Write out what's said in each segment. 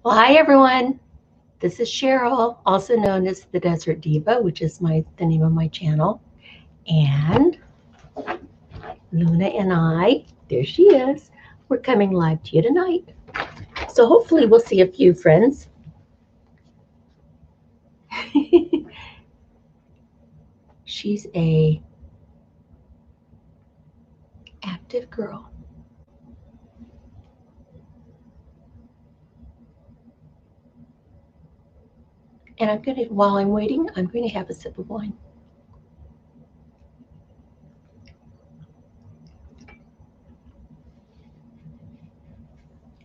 Well, hi everyone. This is Cheryl, also known as the Desert Diva, which is the name of my channel. And Luna and I, there she is, we're coming live to you tonight. So hopefully we'll see a few friends. She's a active girl. And while I'm waiting, I'm going to have a sip of wine.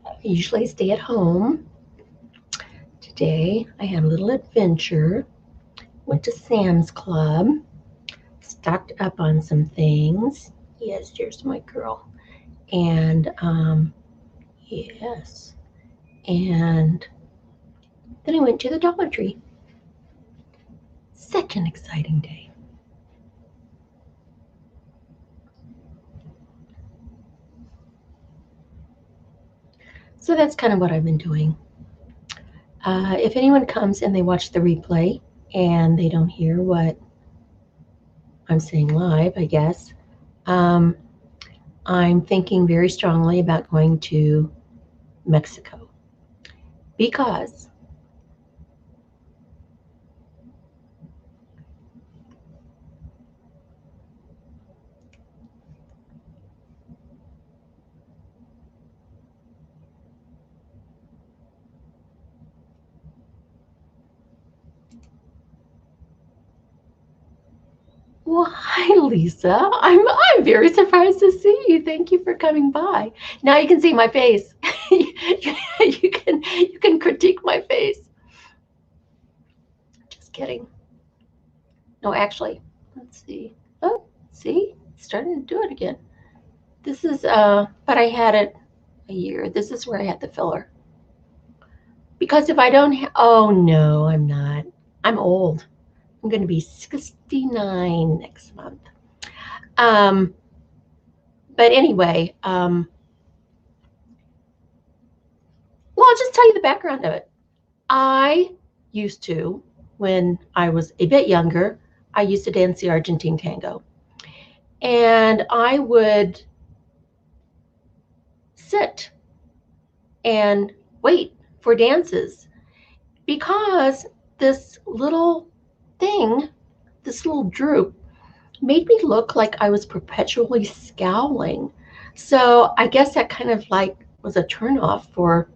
I usually stay at home. Today I had a little adventure. Went to Sam's Club, stocked up on some things. Yes, there's my girl. And yes. And then I went to the Dollar Tree. Such an exciting day. So that's kind of what I've been doing. If anyone comes and they watch the replay and they don't hear what I'm saying live, I guess, I'm thinking very strongly about going to Mexico because well, hi, Lisa. I'm very surprised to see you. Thank you for coming by. Now you can see my face. you can critique my face. Just kidding. No, actually, let's see. Oh, see, it's starting to do it again. This is but I had it a year. This is where I had the filler. Because if I don't, oh no, I'm not. I'm old. I'm going to be 69 next month. But anyway, well, I'll just tell you the background of it. I used to, when I was a bit younger, I used to dance the Argentine tango. And I would sit and wait for dances because this little thing, this little droop, made me look like I was perpetually scowling. So I guess that kind of like was a turnoff for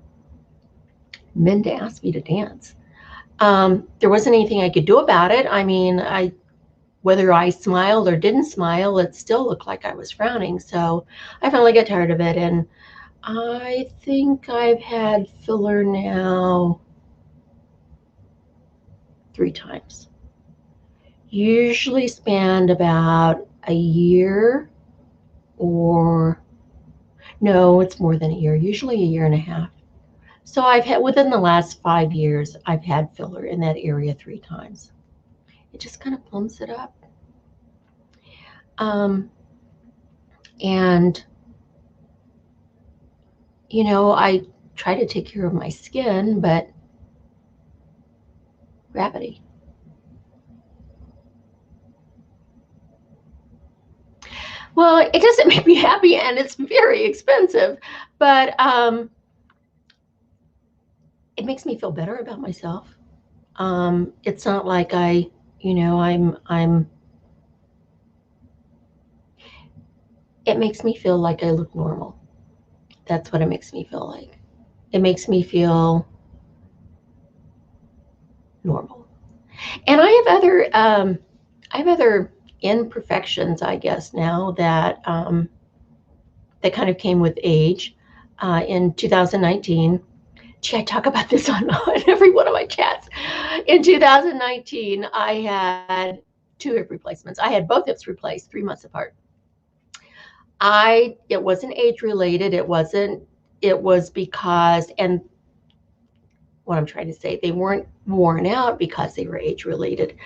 men to ask me to dance. There wasn't anything I could do about it. I mean, whether I smiled or didn't smile, it still looked like I was frowning. So I finally got tired of it. And I think I've had filler now 3 times. Usually spanned about a year or, no, it's more than a year, usually a year and a half. So I've had, within the last 5 years, I've had filler in that area 3 times. It just kind of plumps it up. And, you know, I try to take care of my skin, but gravity. Well, it doesn't make me happy, and it's very expensive, but it makes me feel better about myself. It's not like I'm it makes me feel like I look normal. That's what it makes me feel like. It makes me feel normal. And I have other imperfections, I guess, now that that kind of came with age. In 2019, gee, I talk about this on every one of my chats. In 2019, I had 2 hip replacements. I had both hips replaced 3 months apart. It wasn't age related. It was because, and what I'm trying to say, they weren't worn out because they were age related.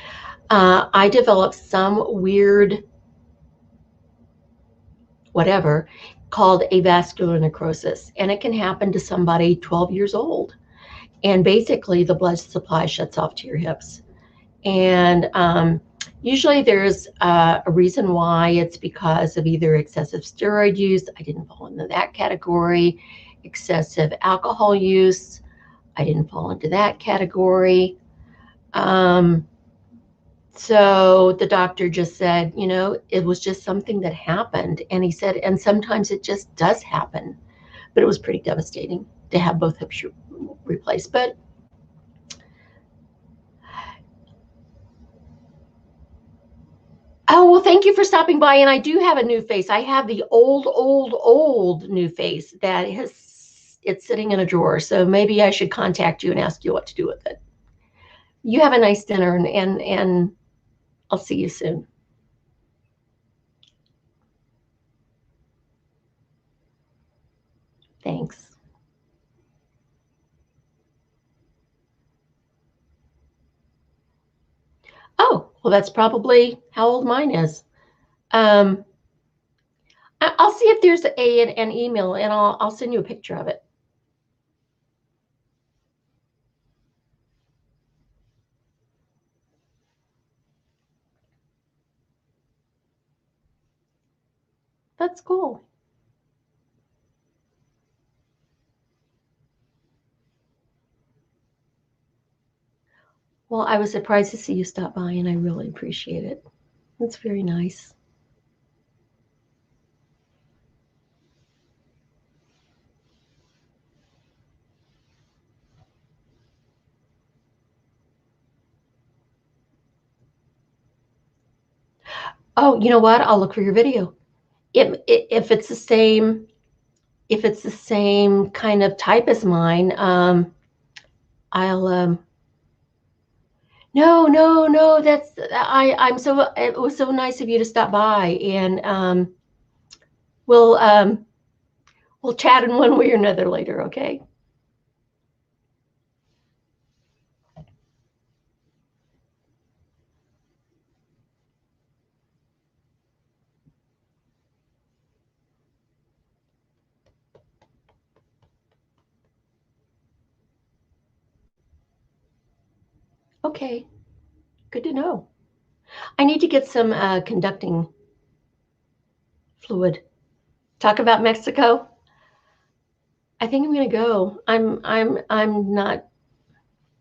I developed some weird whatever called avascular necrosis, and it can happen to somebody 12 years old. and basically the blood supply shuts off to your hips. And usually there's a reason why. It's because of either excessive steroid use. I didn't fall into that category. Excessive alcohol use. I didn't fall into that category. So the doctor just said, it was just something that happened. And he said, and sometimes it just does happen. But it was pretty devastating to have both hips replaced. But oh, well, thank you for stopping by. And I do have a new face. I have the old new face that it's sitting in a drawer. So maybe I should contact you and ask you what to do with it. You have a nice dinner, and I'll see you soon. Thanks. Oh, well, that's probably how old mine is. I'll see if there's an email, and I'll send you a picture of it. That's cool. Well, I was surprised to see you stop by, and I really appreciate it. It's very nice. Oh, you know what? I'll look for your video. If it's the same kind of type as mine, I'll no. It was so nice of you to stop by, and we'll we'll chat in one way or another later. Okay. Okay. Good to know. I need to get some conducting fluid. Talk about Mexico. I think I'm gonna go. I'm not.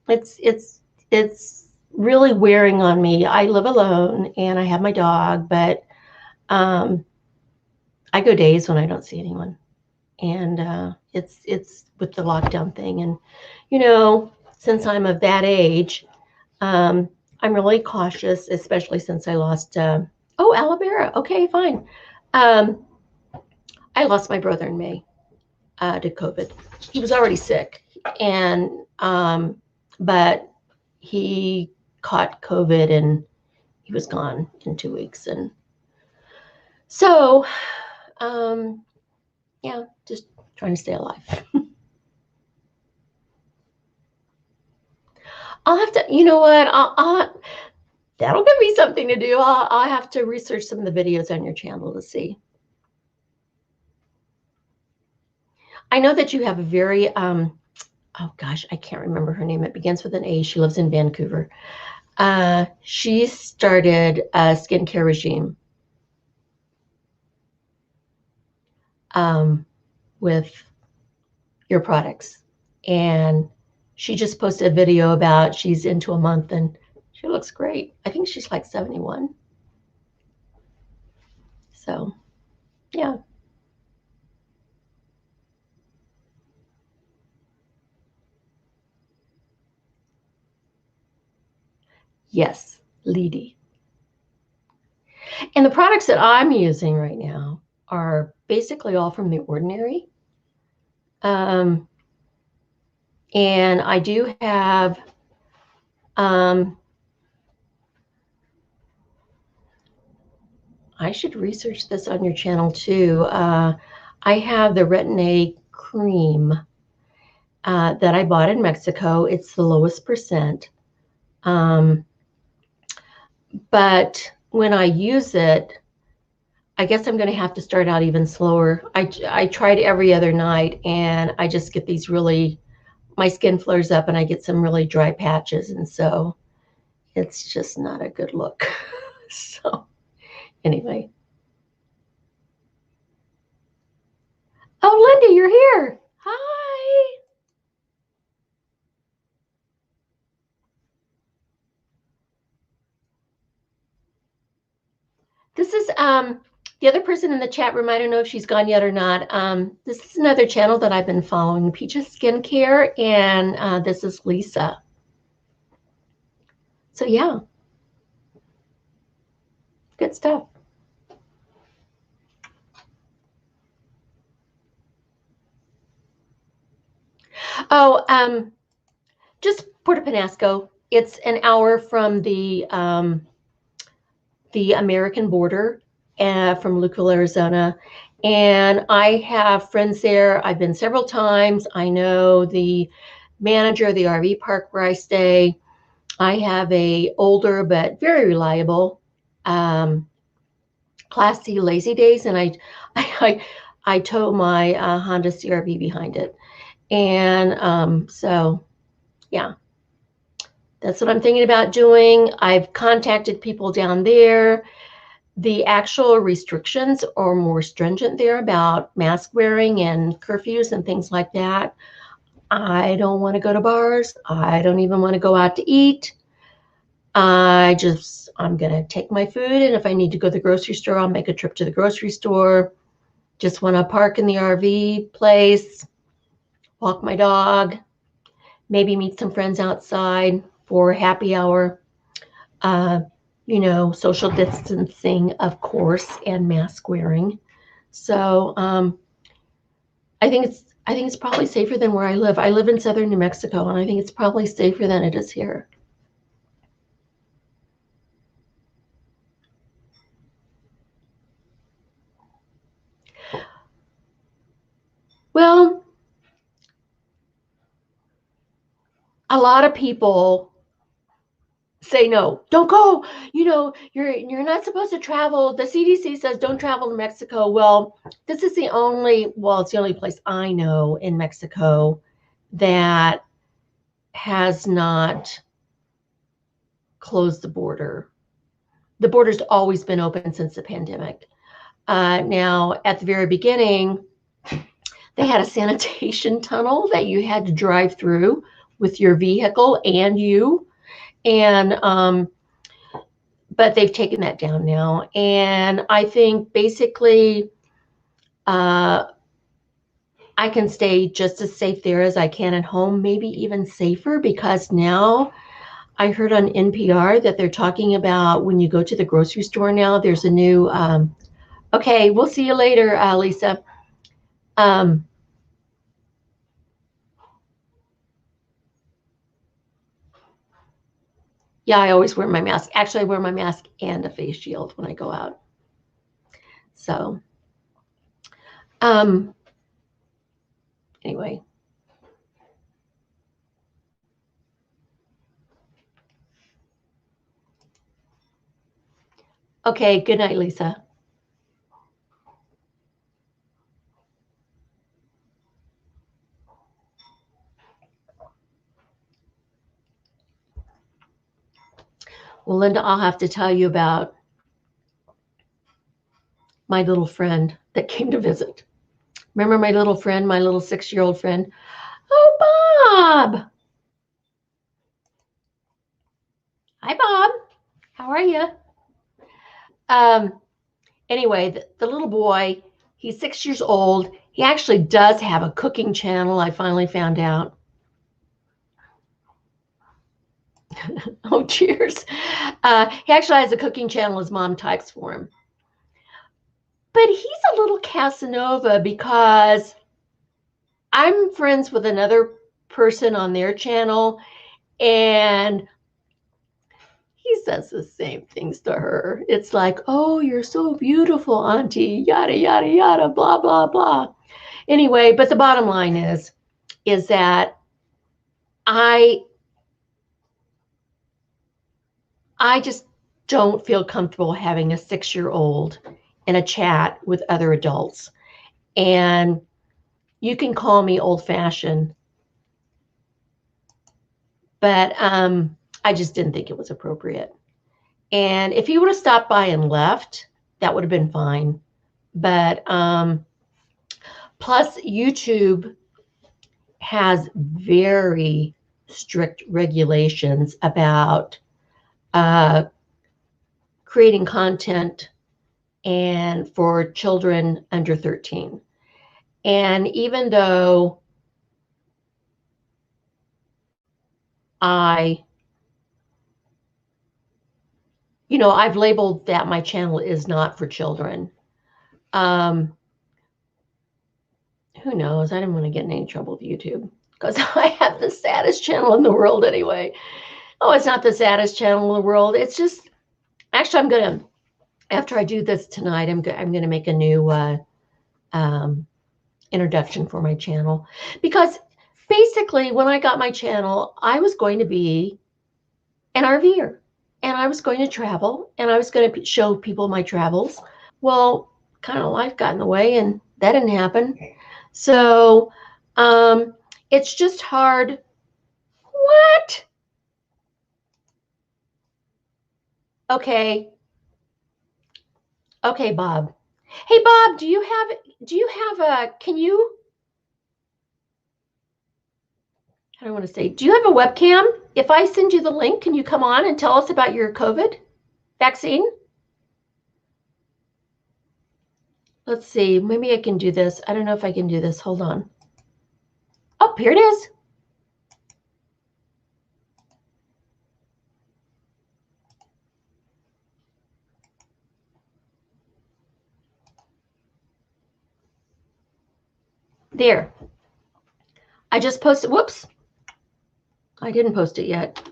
It's really wearing on me. I live alone and I have my dog, but um, I go days when I don't see anyone, and it's with the lockdown thing. And since I'm of that age, um, I'm really cautious, especially since I lost. Oh, aloe vera. Okay, fine. Um, I lost my brother in May to COVID. He was already sick, and but he caught COVID and he was gone in 2 weeks. And so, yeah, just trying to stay alive. I'll have to, you know what? That'll give me something to do. I'll have to research some of the videos on your channel to see. I know that you have a very, oh gosh, I can't remember her name. It begins with an A. She lives in Vancouver. She started a skincare regime with your products. And she just posted a video about she's into a month and she looks great. I think she's like 71. So, yeah. Yes, Lady. And the products that I'm using right now are basically all from The Ordinary. And I do have I should research this on your channel too. I have the Retin-A cream that I bought in Mexico. It's the lowest percent. But when I use it, I guess I'm going to have to start out even slower. I tried every other night, and I just get these really my skin flares up and I get some really dry patches, and so it's just not a good look. So anyway. Oh, Linda, you're here. Hi. This is the other person in the chat room. I don't know if she's gone yet or not. This is another channel that I've been following, Peaches Skincare, and this is Lisa. So yeah, good stuff. Oh, just Puerto Penasco. It's an hour from the American border, from Lucas, Arizona. And I have friends there. I've been several times. I know the manager of the RV park where I stay. I have a older but very reliable Class C Lazy Days, and I tow my Honda CRV behind it. And so, yeah, that's what I'm thinking about doing. I've contacted people down there. The actual restrictions are more stringent there about mask wearing and curfews and things like that. I don't want to go to bars. I don't even want to go out to eat. I'm going to take my food, and if I need to go to the grocery store, I'll make a trip to the grocery store. Just want to park in the RV place, walk my dog, maybe meet some friends outside for happy hour. Social distancing, of course, and mask wearing. So I think it's probably safer than where I live. I live in southern New Mexico, and I think it's probably safer than it is here. Well, a lot of people say no, don't go. You're not supposed to travel. The CDC says don't travel to Mexico. Well, this is it's the only place I know in Mexico that has not closed the border. The border's always been open since the pandemic. Now, at the very beginning, they had a sanitation tunnel that you had to drive through with your vehicle and you. But they've taken that down now. And I think basically I can stay just as safe there as I can at home, maybe even safer, because now I heard on NPR that they're talking about when you go to the grocery store now, there's a new, okay, we'll see you later, Lisa. Yeah, I always wear my mask. Actually, I wear my mask and a face shield when I go out. So, anyway. Okay, good night, Lisa. Well, Linda, I'll have to tell you about my little friend that came to visit. Remember my little friend, my little 6-year-old friend? Oh, Bob. Hi, Bob. How are you? Anyway, the little boy, he's 6 years old. He actually does have a cooking channel, I finally found out. Oh, cheers. He actually has a cooking channel his mom types for him. But he's a little Casanova because I'm friends with another person on their channel, and he says the same things to her. It's like, oh, you're so beautiful, auntie, yada, yada, yada, blah, blah, blah. Anyway, but the bottom line is that I just don't feel comfortable having a 6-year-old in a chat with other adults. And you can call me old-fashioned, But I just didn't think it was appropriate. And if he would have stopped by and left, that would have been fine. But plus, YouTube has very strict regulations about creating content and for children under 13. And even though I've labeled that my channel is not for children. Who knows? I didn't want to get in any trouble with YouTube because I have the saddest channel in the world anyway. Oh, it's not the saddest channel in the world. It's just, actually, I'm going to, after I do this tonight, I'm going to make a new introduction for my channel. Because basically, when I got my channel, I was going to be an RVer. And I was going to travel. And I was going to show people my travels. Well, kind of life got in the way, and that didn't happen. So it's just hard. What? Okay, Bob. Hey, Bob, do you have a, can you, I don't want to say, do you have a webcam? If I send you the link, can you come on and tell us about your COVID vaccine? Let's see, maybe I can do this. I don't know if I can do this. Hold on. Oh, here it is. There. I just posted, whoops. I didn't post it yet.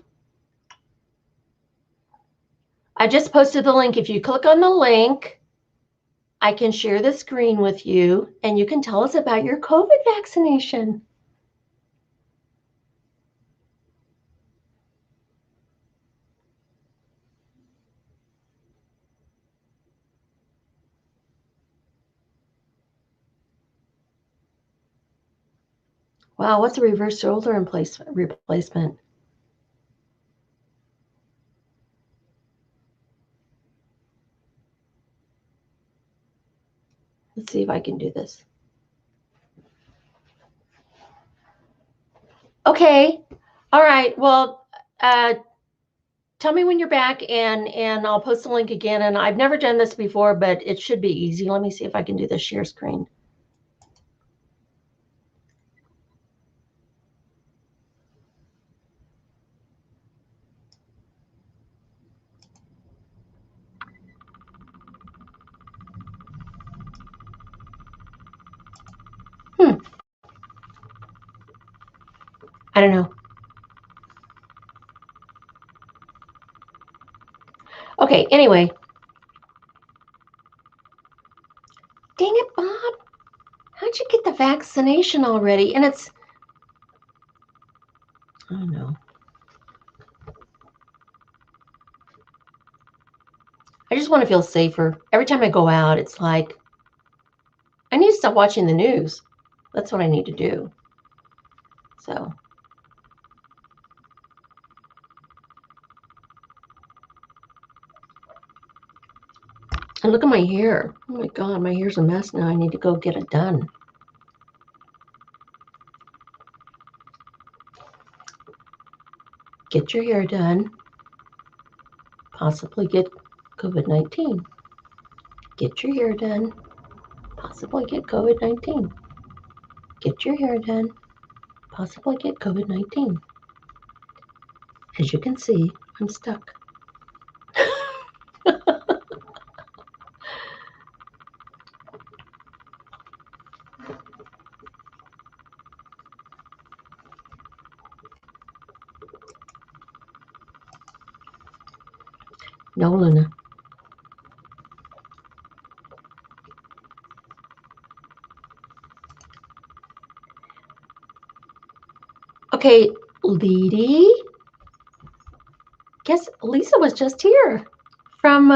I just posted the link. If you click on the link, I can share the screen with you, and you can tell us about your COVID vaccination. Wow, what's a reverse shoulder replacement? Let's see if I can do this. Okay. All right. Well, tell me when you're back, and I'll post the link again. And I've never done this before, but it should be easy. Let me see if I can do the share screen. I don't know. Okay, anyway. Dang it, Bob. How'd you get the vaccination already? And it's, oh no. I just want to feel safer. Every time I go out, it's like, I need to stop watching the news. That's what I need to do. So. And look at my hair. Oh my God, my hair's a mess now. I need to go get it done. Get your hair done. Possibly get COVID-19. Get your hair done. Possibly get COVID-19. Get your hair done. Possibly get COVID-19. As you can see, I'm stuck. No, Luna. Okay, Leedy. Guess Lisa was just here from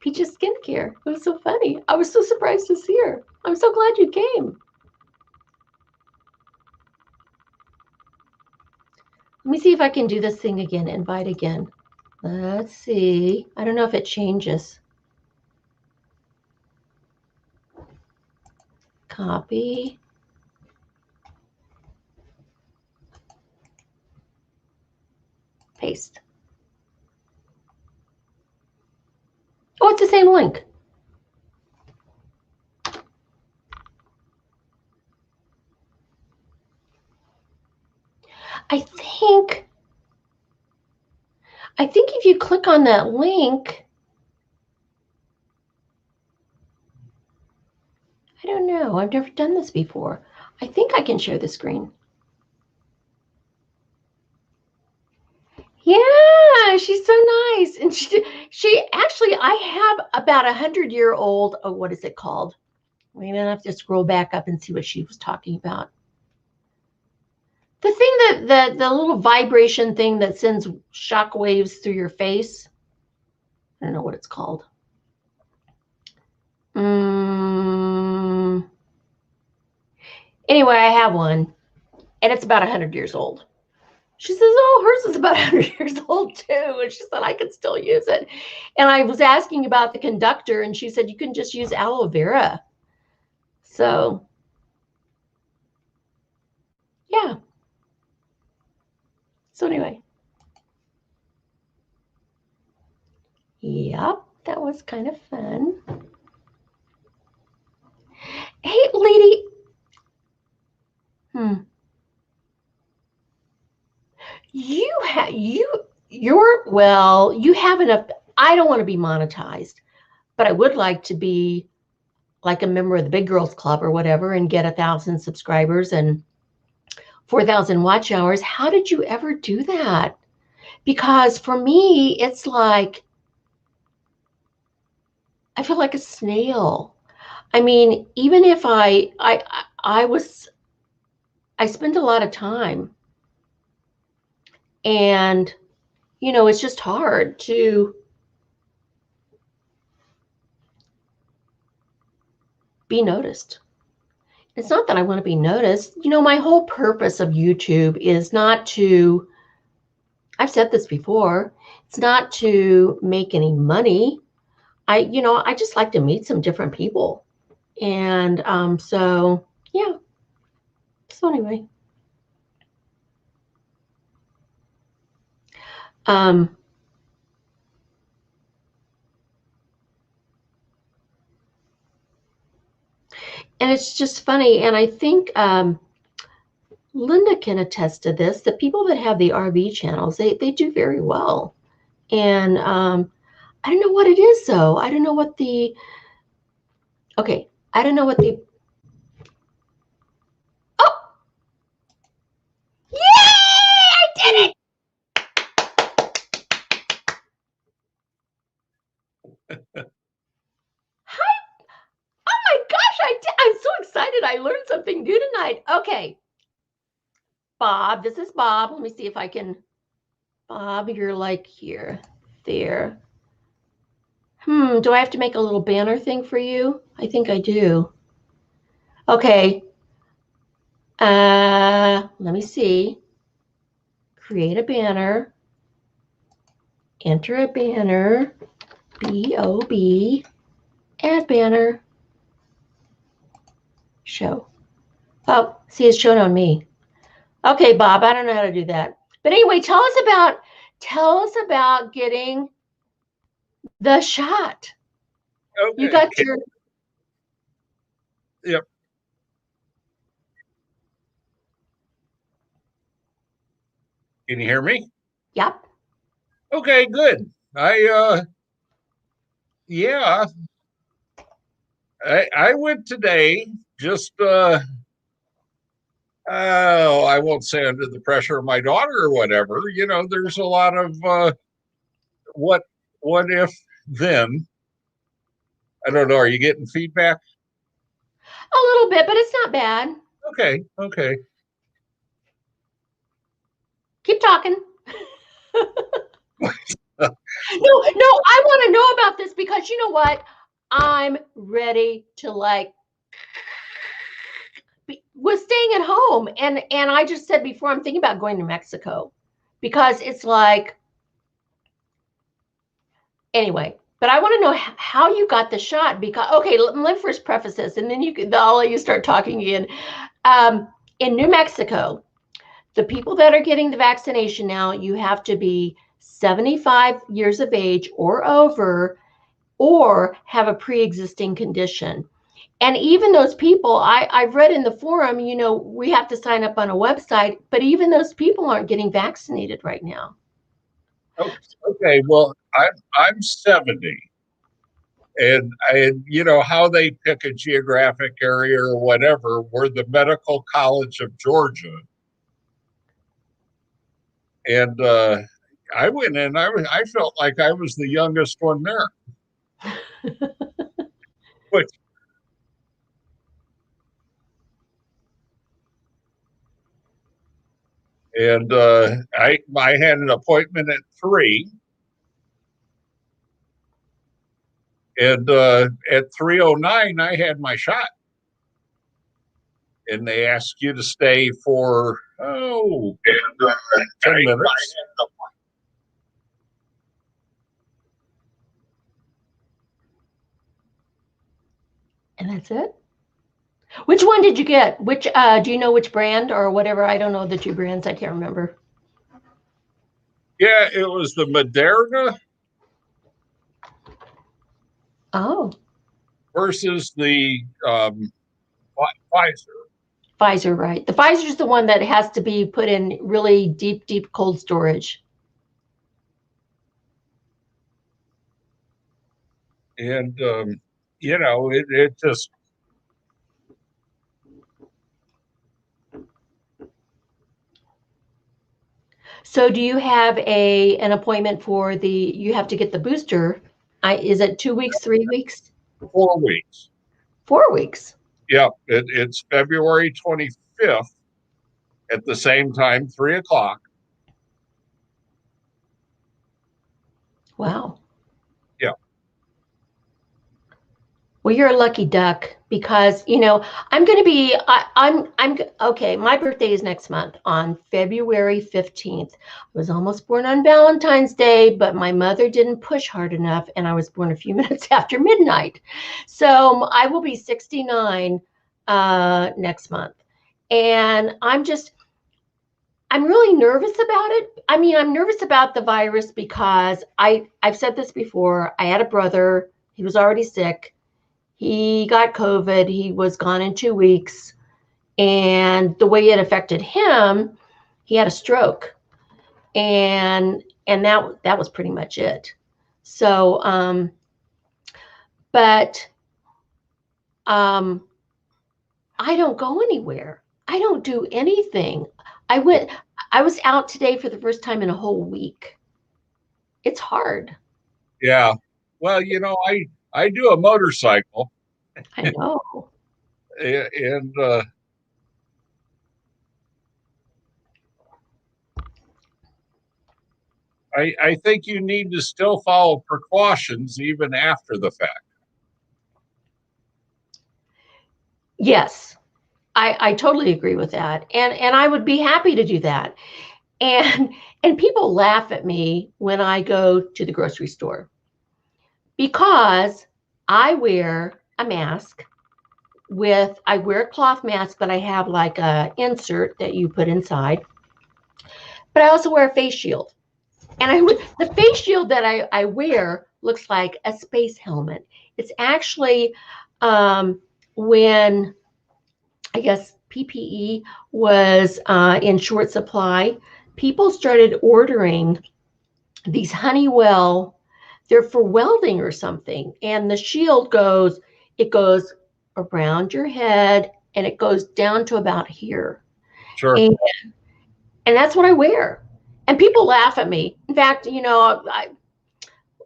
Peach's Skincare. It was so funny. I was so surprised to see her. I'm so glad you came. Let me see if I can do this thing again, invite again. Let's see. I don't know if it changes. Copy. Paste. Oh, it's the same link. I think if you click on that link, I don't know. I've never done this before. I think I can share the screen. Yeah, she's so nice. And she actually, I have about 100-year-old, oh, what is it called? We're going to have to scroll back up and see what she was talking about. The thing that the little vibration thing that sends shock waves through your face. I don't know what it's called. Anyway, I have one, and it's about 100 years old. She says, oh, hers is about 100 years old too. And she said, I could still use it. And I was asking about the conductor, and she said, you can just use aloe vera. So, yeah. So anyway. Yep, that was kind of fun. Hey, lady. You have enough. I don't want to be monetized, but I would like to be like a member of the Big Girls Club or whatever and get 1,000 subscribers and 4,000 watch hours. How did you ever do that? Because for me, it's like, I feel like a snail. I mean, even if I spend a lot of time, and, it's just hard to be noticed. It's not that I want to be noticed. My whole purpose of YouTube is not to, I've said this before, it's not to make any money. I just like to meet some different people. And so, yeah. So anyway. And it's just funny. And I think Linda can attest to this. The people that have the RV channels, they do very well. And I don't know what it is, though. I don't know what the, okay, I don't know what the, oh! Yay! I did it! Hi! Oh my gosh, I did! I'm so excited. I learned something new tonight. Okay. Bob, this is Bob. Let me see if I can, Bob, you're like here, there. Do I have to make a little banner thing for you? I think I do. Okay. Let me see. Create a banner. Enter a banner. B-O-B. Add banner. Show. Oh, see, it's shown on me. Okay, Bob, I don't know how to do that. But anyway, tell us about getting the shot. Okay. You got your... Yep. Can you hear me? Yep. Okay, good. Yeah, I went today just, I won't say under the pressure of my daughter or whatever. There's a lot of what if then. I don't know. Are you getting feedback? A little bit, but it's not bad. Okay. Keep talking. No, I want to know about this because you know what? I'm ready to with staying at home. And I just said before, I'm thinking about going to Mexico. because it's like, anyway. But I want to know how you got the shot, because, okay, let me first preface this, and then I'll let you start talking again. In New Mexico, the people that are getting the vaccination now, you have to be 75 years of age or over, or have a pre-existing condition. And even those people, I've read in the forum, we have to sign up on a website, but even those people aren't getting vaccinated right now. Okay, well, I'm 70, and how they pick a geographic area or whatever. We're the Medical College of Georgia, and I went in. I felt like I was the youngest one there. But and I had an appointment at 3, and at 3:09 I had my shot, and they ask you to stay for 10 minutes. And that's it. Which one did you get? Which do you know which brand or whatever? I don't know the two brands. I can't remember. Yeah, it was the Moderna. Oh. Versus the Pfizer. Pfizer, right? The Pfizer is the one that has to be put in really deep, deep cold storage. And it just. So do you have an appointment for you have to get the booster? Is it 2 weeks, 3 weeks? 4 weeks. 4 weeks. Yeah, it's February 25th at the same time, 3:00. Wow. Yeah. Well, you're a lucky duck, because I'm going to be. I'm okay. My birthday is next month on February 15th. I was almost born on Valentine's Day, but my mother didn't push hard enough, and I was born a few minutes after midnight. So I will be 69 next month, and I'm really nervous about it. I mean, I'm nervous about the virus because I've said this before. I had a brother. He was already sick. He got COVID. He was gone in 2 weeks. And the way it affected him, he had a stroke. And that was pretty much it. So, but I don't go anywhere. I don't do anything. I was out today for the first time in a whole week. It's hard. Yeah. Well, I do a motorcycle. I know. And I think you need to still follow precautions even after the fact. Yes, I totally agree with that. And I would be happy to do that. And people laugh at me when I go to the grocery store, because I wear a mask. I wear a cloth mask, but I have like a insert that you put inside. But I also wear a face shield. And the face shield that I wear looks like a space helmet. It's actually when, I guess, PPE was in short supply, people started ordering these Honeywell. They're for welding or something. And the shield goes around your head, and it goes down to about here. Sure. And that's what I wear. And people laugh at me. In fact,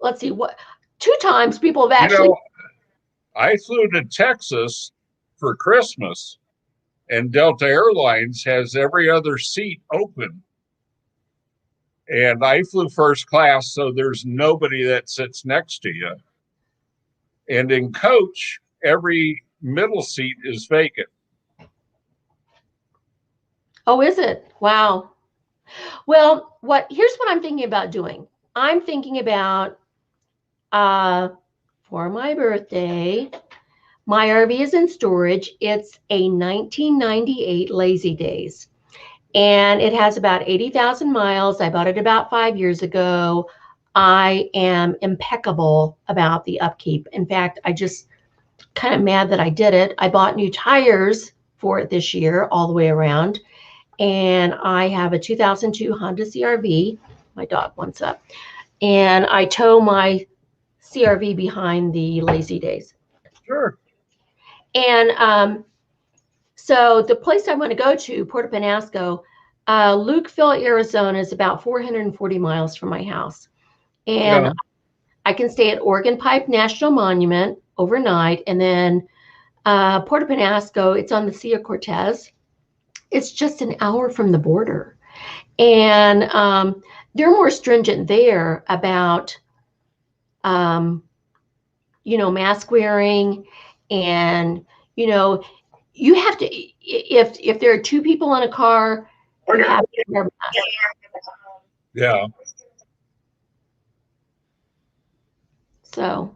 let's see, 2 times people have actually. I flew to Texas for Christmas, and Delta Airlines has every other seat open. And I flew first class, so there's nobody that sits next to you. And in coach, every middle seat is vacant. Oh, is it? Wow. Well, here's what I'm thinking about doing. I'm thinking about for my birthday, my RV is in storage. It's a 1998 Lazy Days, and it has about 80,000 miles. I bought it about 5 years ago. I am impeccable about the upkeep. In fact, I just kind of mad that I did it. I bought new tires for it this year, all the way around. And I have a 2002 Honda CRV. My dog wants up. And I tow my CRV behind the Lazy Days. Sure. And so the place I want to go to, Puerto Penasco, Lukeville, Arizona, is about 440 miles from my house. And Yeah. I can stay at Organ Pipe National Monument overnight. And then Puerto Penasco, it's on the Sea of Cortez. It's just an hour from the border. And they're more stringent there about, mask wearing. And, you have to, if there are two people in a car, you have to wear a mask. Yeah. So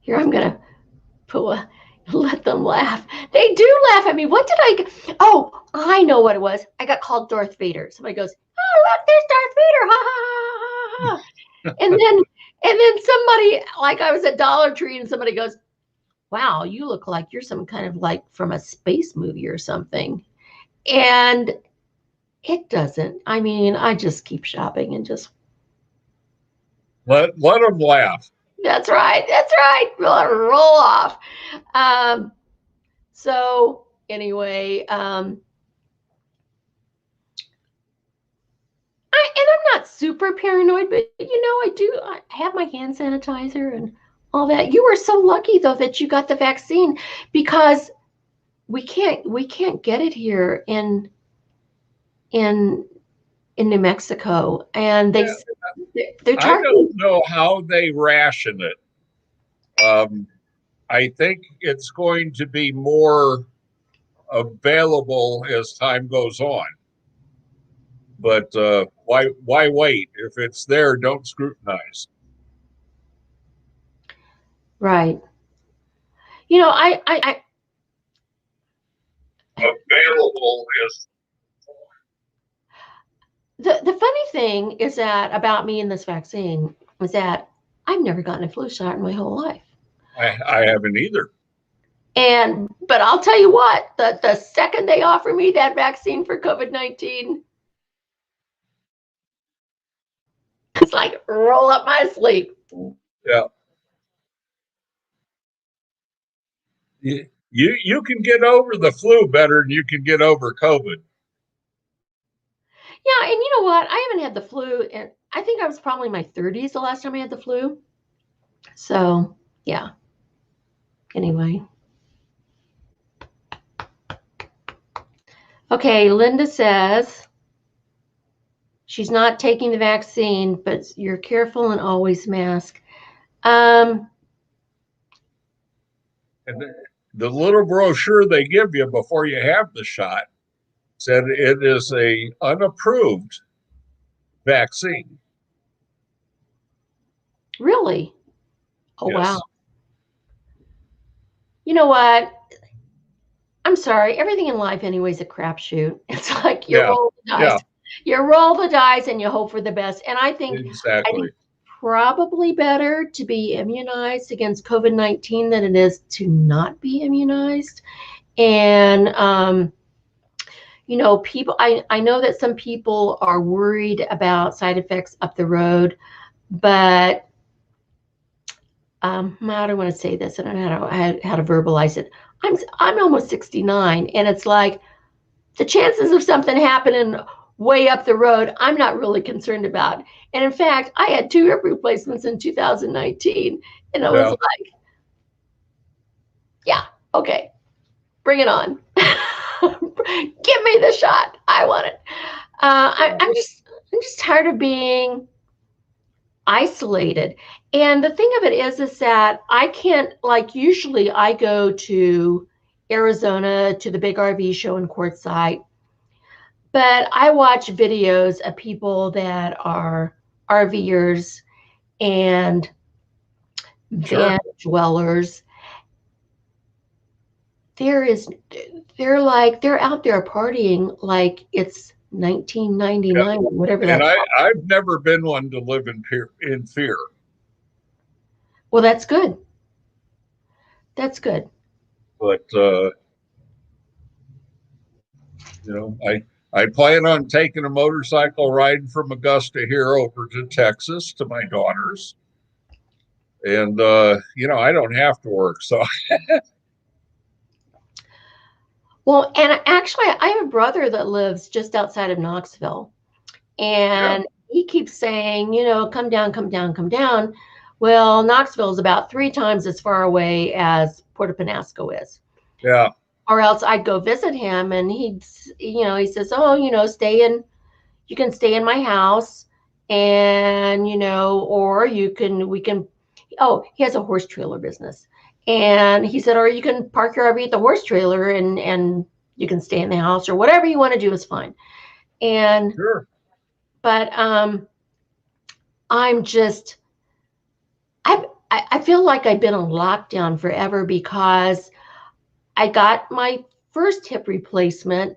here I'm going to let them laugh. They do laugh at me. What did I? Oh, I know what it was. I got called Darth Vader. Somebody goes, "Oh, look, there's Darth Vader!" Ha ha ha ha ha. And then somebody, like I was at Dollar Tree, and somebody goes, "Wow, you look like you're some kind of like from a space movie or something." And it doesn't. I mean, I just keep shopping and just. Let them laugh. That's right. That's right. Roll off. So anyway, and I'm not super paranoid, but I have my hand sanitizer and all that. You were so lucky though that you got the vaccine, because we can't get it here in New Mexico, and they're I targeting. don't know how they ration it. I think it's going to be more available as time goes on. But why wait? If it's there, don't scrutinize. Right. I Available is the funny thing is that about me and this vaccine is that I've never gotten a flu shot in my whole life. I haven't either. But I'll tell you what, the second they offer me that vaccine for COVID-19, it's like roll up my sleeve. Yeah. You can get over the flu better than you can get over COVID. Yeah, and you know what? I haven't had the flu, and I think I was probably in my 30s the last time I had the flu. So, yeah. Anyway. Okay, Linda says she's not taking the vaccine, but you're careful and always mask. And the little brochure they give you before you have the shot said it is a unapproved vaccine. Really? Oh, wow. Yes. You know what? I'm sorry. Everything in life, anyway, is a crapshoot. It's like you Yeah. roll the dice. Yeah. You roll the dice and you hope for the best. And I think Exactly. probably better to be immunized against COVID-19 than it is to not be immunized. And people. I know that some people are worried about side effects up the road, but I don't want to say this. I don't know how to verbalize it. I'm almost 69, and it's like the chances of something happening way up the road, I'm not really concerned about. And in fact, I had 2 hip replacements in 2019, and I was Yeah. like, yeah, okay, bring it on. Give me the shot. I want it. I'm just tired of being isolated. And the thing of it is that I can't, like, usually I go to Arizona to the big RV show in Quartzsite. But I watch videos of people that are RVers and Sure. van dwellers. There is, they're out there partying like it's Yeah. 1999, whatever And that. I've never been one to live in fear. Well, that's good. That's good. But I plan on taking a motorcycle ride from Augusta here over to Texas to my daughters. And I don't have to work. So Well, and actually, I have a brother that lives just outside of Knoxville, yeah, and he keeps saying, come down, come down, come down. Well, Knoxville is about 3 times as far away as Puerto Penasco is. yeah, Or else I'd go visit him, and he says, oh, you can stay in my house, and or we can. Oh, he has a horse trailer business, and he said, or you can park your RV at the horse trailer, and you can stay in the house, or whatever you want to do is fine. And sure. but I'm just I feel like I've been on lockdown forever because I got my first hip replacement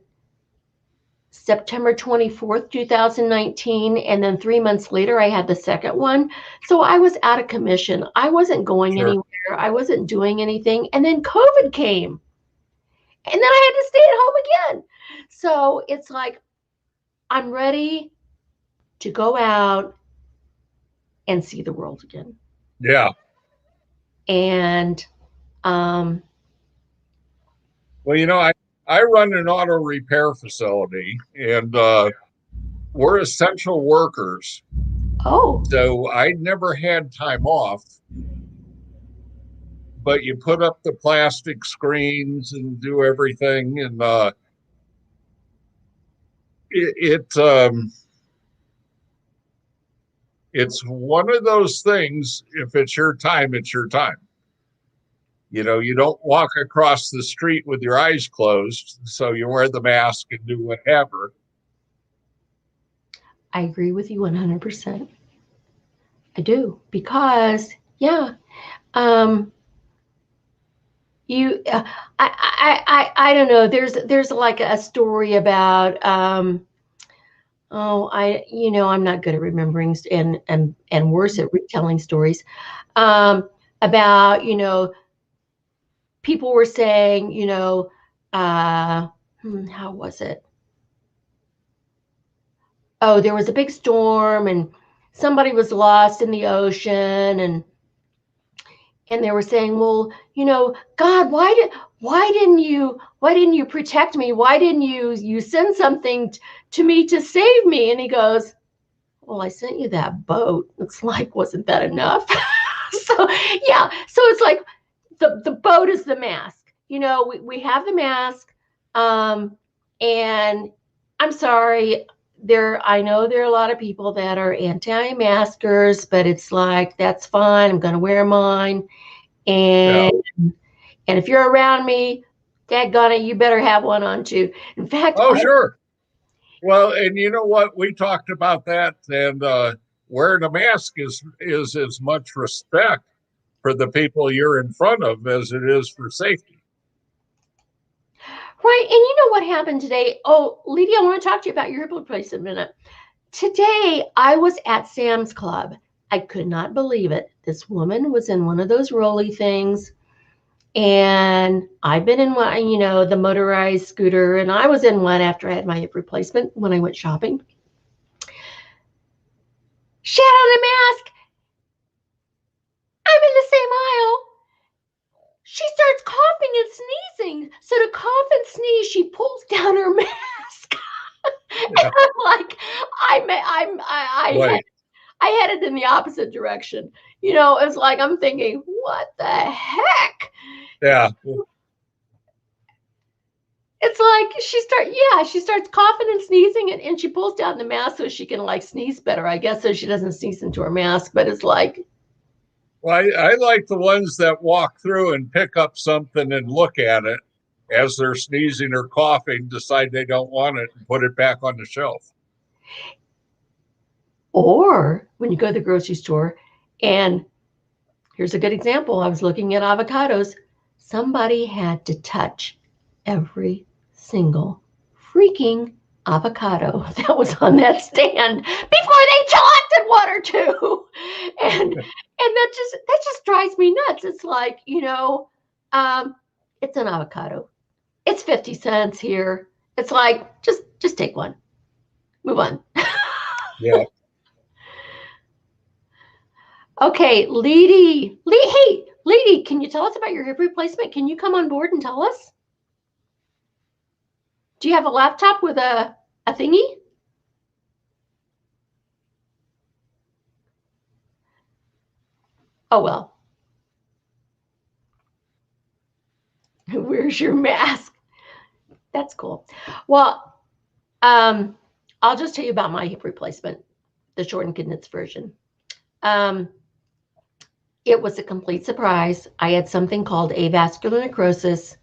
September 24th, 2019. And then 3 months later, I had the second one. So I was out of commission. I wasn't going Sure. anywhere. I wasn't doing anything. And then COVID came. And then I had to stay at home again. So it's like, I'm ready to go out and see the world again. Yeah. And um, Well, I run an auto repair facility, and we're essential workers. oh, So I never had time off, but you put up the plastic screens and do everything. And it it's one of those things. If it's your time, it's your time. You don't walk across the street with your eyes closed. So you wear the mask and do whatever. I agree with you 100%. I do because, yeah, um, you I don't know, there's like a story about oh, I'm not good at remembering and worse at retelling stories, um about, people were saying, uh how was it? Oh, there was a big storm, and somebody was lost in the ocean, and they were saying, well, God, why didn't you protect me? Why didn't you send something to me to save me? And he goes, well, I sent you that boat. It's like, wasn't that enough? So yeah, so it's like the boat is the mask. We have the mask, and I'm sorry, I know there are a lot of people that are anti-maskers, but it's like, that's fine, I'm going to wear mine. Yeah. And if you're around me, daggone it, you better have one on too. In fact, Oh, sure. Well, and you know what? We talked about that, and wearing a mask is as much respect for the people you're in front of as it is for safety. right. And you know what happened today? Oh, Lydia, I want to talk to you about your hip replacement a minute. Today, I was at Sam's Club. I could not believe it. This woman was in one of those rolly things, and I've been in one, the motorized scooter, and I was in one after I had my hip replacement when I went shopping. She had on a mask. I'm in the same aisle. She starts coughing and sneezing. So to cough and sneeze, she pulls down her mask. And Yeah. I'm like, I Right. headed in the opposite direction. It's like I'm thinking, what the heck? Yeah. It's like she starts coughing and sneezing, and she pulls down the mask so she can like sneeze better, I guess, so she doesn't sneeze into her mask. But it's like, Well, I like the ones that walk through and pick up something and look at it as they're sneezing or coughing, decide they don't want it and put it back on the shelf. Or when you go to the grocery store, and here's a good example. I was looking at avocados. Somebody had to touch every single freaking avocado that was on that stand before they collected one or two. And that just drives me nuts. It's like, it's an avocado. It's 50 cents here. It's like, just take one. Move on. Yeah. Okay, Leedy. Hey, Leedy, can you tell us about your hip replacement? Can you come on board and tell us? Do you have a laptop with a thingy? Oh, well. Where's your mask? That's cool. Well, I'll just tell you about my hip replacement, the short and condensed version. It was a complete surprise. I had something called avascular necrosis.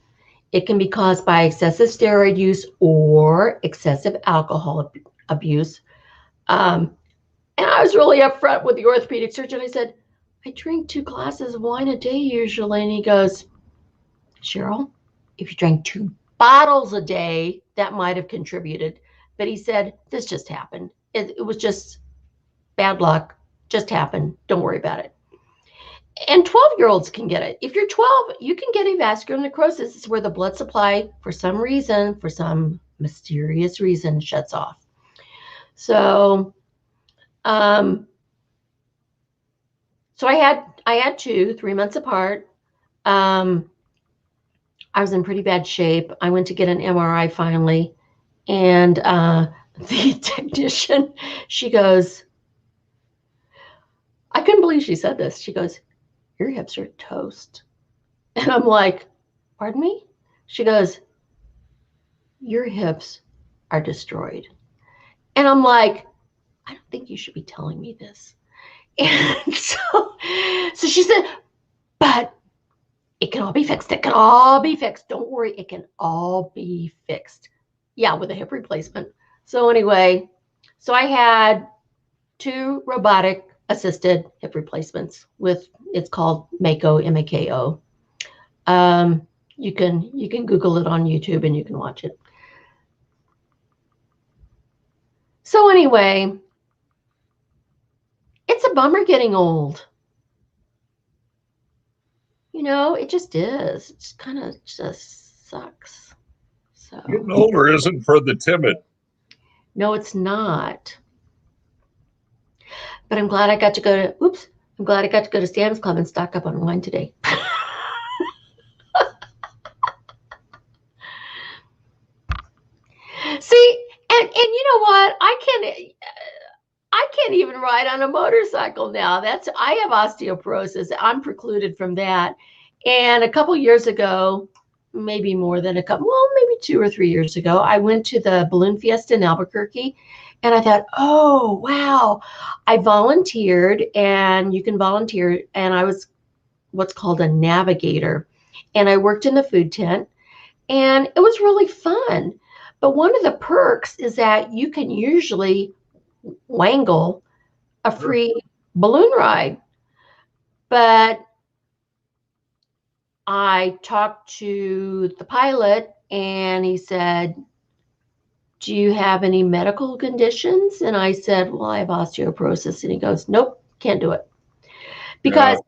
It can be caused by excessive steroid use or excessive alcohol abuse. And I was really upfront with the orthopedic surgeon. I said, I drink 2 glasses of wine a day usually. And he goes, Cheryl, if you drank 2 bottles a day, that might have contributed. But he said, this just happened. It was just bad luck, just happened. Don't worry about it. And 12-year-olds can get it. If you're 12, you can get avascular necrosis. It's where the blood supply, for some reason, for some mysterious reason, shuts off. So, so I had 2, 3 months apart. I was in pretty bad shape. I went to get an MRI finally, and the technician, she goes, I couldn't believe she said this. She goes, your hips are toast. And I'm like, pardon me? She goes, your hips are destroyed. And I'm like, I don't think you should be telling me this. And so she said, but it can all be fixed. It can all be fixed. Don't worry. It can all be fixed. Yeah, with a hip replacement. So anyway, so I had 2 robotic assisted hip replacements with, it's called Mako, M-A-K-O. You can Google it on YouTube and you can watch it. So anyway, it's a bummer getting old. It just is. It just kind of just sucks. So Getting older isn't for the timid. no, it's not. But I'm glad I got to go to Sam's Club and stock up on wine today. See, and you know what? I can't even ride on a motorcycle now. I have osteoporosis. I'm precluded from that. And a couple years ago, maybe more than maybe 2 or 3 years ago, I went to the Balloon Fiesta in Albuquerque, and I thought, oh, wow. I volunteered, and you can volunteer, and I was what's called a navigator, and I worked in the food tent, and it was really fun. But one of the perks is that you can usually wangle a free balloon ride. But I talked to the pilot, and he said, do you have any medical conditions? And I said, well, I have osteoporosis. And he goes, nope, can't do it. Because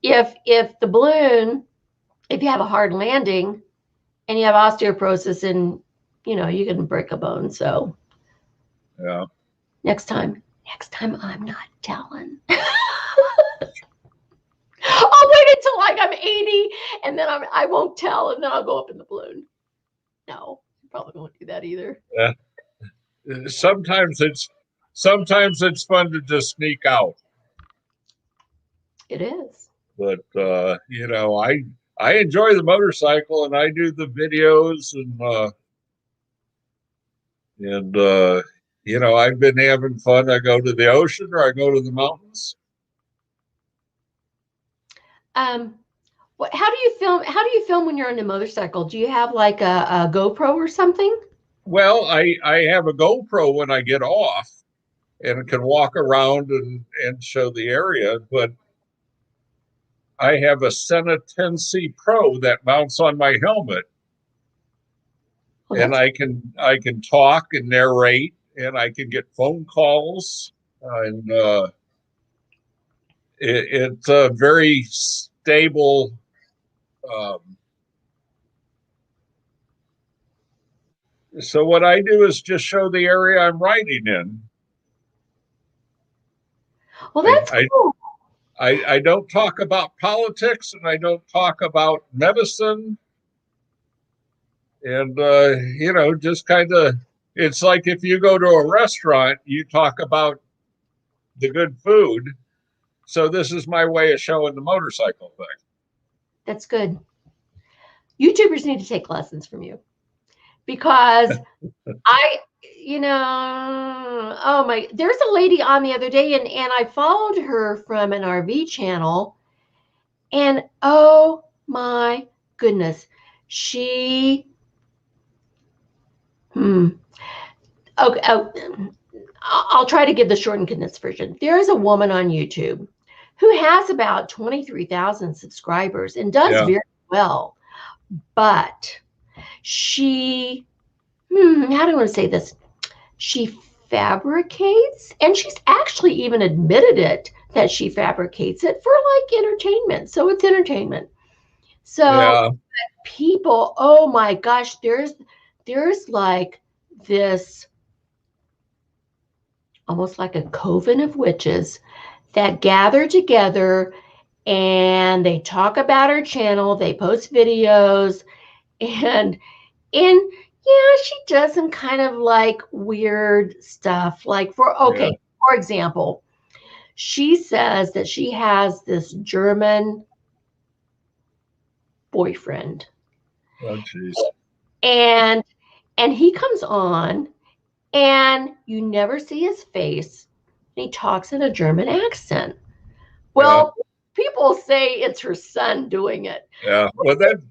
if the balloon, if you have a hard landing and you have osteoporosis, and you can break a bone. So yeah. Next time I'm not telling. I'll wait until like I'm 80, and then I won't tell, and then I'll go up in the balloon. No, probably won't do that either. Yeah. Sometimes it's fun to just sneak out. It is. But I enjoy the motorcycle, and I do the videos, and I've been having fun. I go to the ocean or I go to the mountains. How do you film? How do you film when you're on a motorcycle? Do you have like a GoPro or something? Well, I have a GoPro when I get off and can walk around and show the area, but I have a Senna 10C Pro that mounts on my helmet, Well, and that's I can talk and narrate, and I can get phone calls, and it's a very stable. Um, so what I do is just show the area I'm riding in. well, I, that's I cool. I don't talk about politics and I don't talk about medicine. And, just kind of, it's like if you go to a restaurant, you talk about the good food. So this is my way of showing the motorcycle thing. That's good. YouTubers need to take lessons from you because I, oh my, there's a lady on the other day and I followed her from an RV channel and oh my goodness, she, hmm, okay, I'll try to give the short and condensed version. There is a woman on YouTube who has about 23,000 subscribers and does Yeah. very well, but she, how do I want to say this? She fabricates, and she's actually even admitted it that she fabricates it for like entertainment. So it's entertainment. So Yeah. people, oh my gosh, there's like this almost like a coven of witches that gather together and they talk about her channel, they post videos, and yeah, she does some kind of like weird stuff. Like Yeah. for example, she says that she has this German boyfriend Oh, geez. and he comes on and you never see his face. And he talks in a German accent. Yeah. Well, people say it's her son doing it. Yeah. Well, then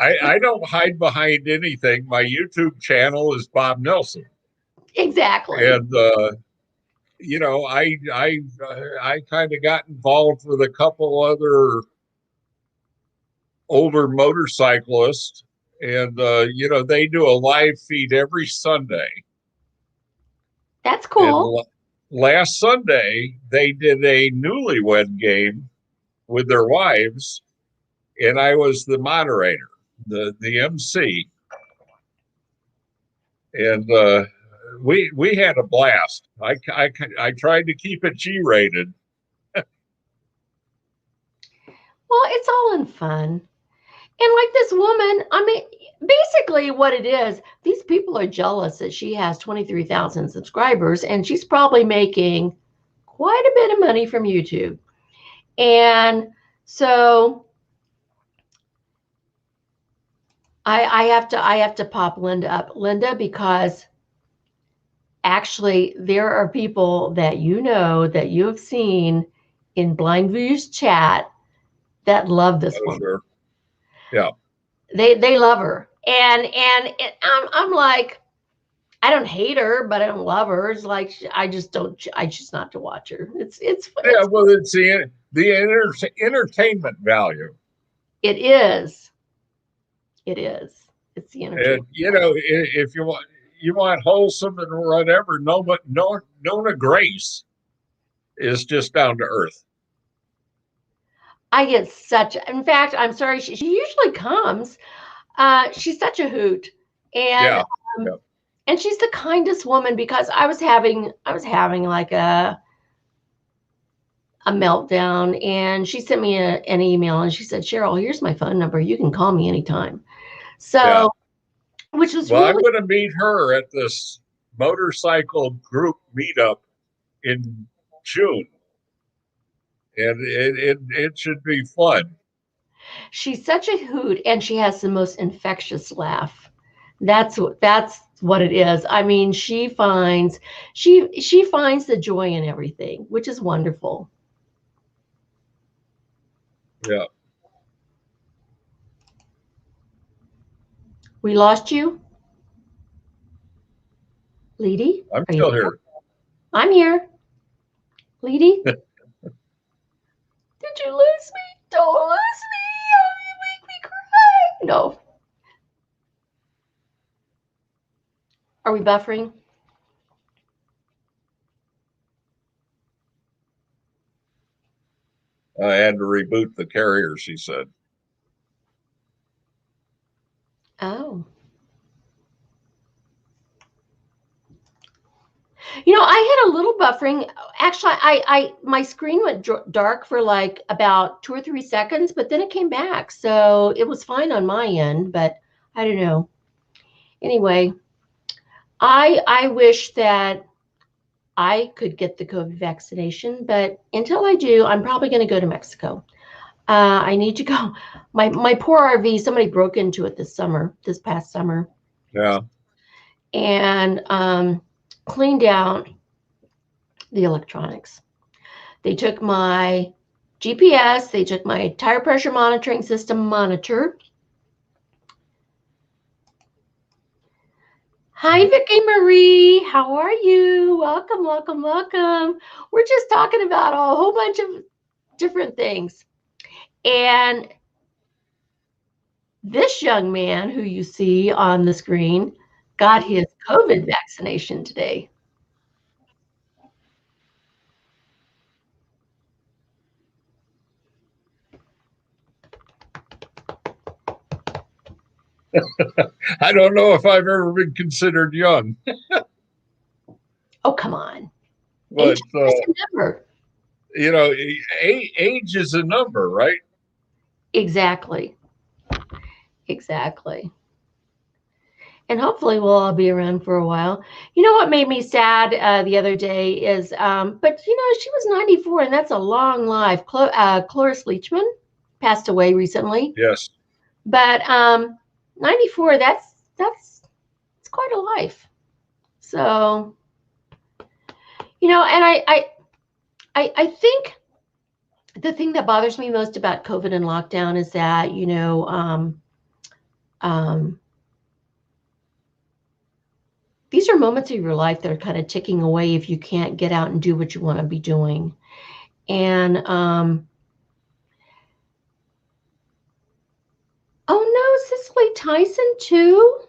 I don't hide behind anything. My YouTube channel is Bob Nelson. Exactly. And, I kind of got involved with a couple other older motorcyclists, and they do a live feed every Sunday. That's And cool. last Sunday they did a newlywed game with their wives, and I was the moderator, the MC, and we had a blast. I tried to keep it G-rated. Well, it's all in fun. And like this woman, I mean, basically what it is, these people are jealous that she has 23,000 subscribers and she's probably making quite a bit of money from YouTube. And so I have to pop Linda up. Linda, because actually there are people that that you have seen in Blind Views chat that love this Oh, woman. sure. Yeah. They love her. I'm like, I don't hate her, but I don't love her. It's like I just don't. I choose not to watch her. Yeah, well, it's the entertainment value. It is. It is. It's the And entertainment. if you want wholesome and whatever, no, but no, Nona Grace is just down to earth. I get such. In fact, I'm sorry. She usually comes. She's such a hoot, and Yeah, yeah, and she's the kindest woman because I was having like a meltdown, and she sent me an email and she said, Cheryl, here's my phone number. You can call me anytime. yeah. So, which was Well, I'm really going to meet her at this motorcycle group meetup in June, and it should be fun. she's such a hoot and she has the most infectious laugh. That's what it is. I mean, she finds the joy in everything, which is wonderful. Yeah. We lost you, Leedy? I'm Are you still there? here. I'm here. Leedy? Did you lose me? Don't lose me. Oh, you make me cry. No. Are we buffering? I had to reboot the carrier, she said. Oh. You know, I had a little buffering. Actually, my screen went dark for like about 2 or 3 seconds, but then it came back. So it was fine on my end, but I don't know. Anyway, I wish that I could get the COVID vaccination, but until I do, I'm probably going to go to Mexico. I need to go. My poor RV, somebody broke into it this past summer, Yeah. and cleaned out the electronics. They took my GPS, they took my tire pressure monitoring system monitor. Hi, Vicki Marie. How are you? Welcome, welcome, welcome. We're just talking about a whole bunch of different things. And this young man who you see on the screen got his COVID vaccination today. I don't know if I've ever been considered young, Oh, come on. Age but is a number. you know, age is a number, right? Exactly. Exactly. And hopefully we'll all be around for a while. You know what made me sad the other day is, but you know, she was 94, and that's a long life. Cloris Leachman passed away recently, Yes. but 94, that's it's quite a life. So you know, and I think the thing that bothers me most about COVID and lockdown is that um, these are moments of your life that are kind of ticking away if you can't get out and do what you want to be doing. And oh no, Cicely Tyson too.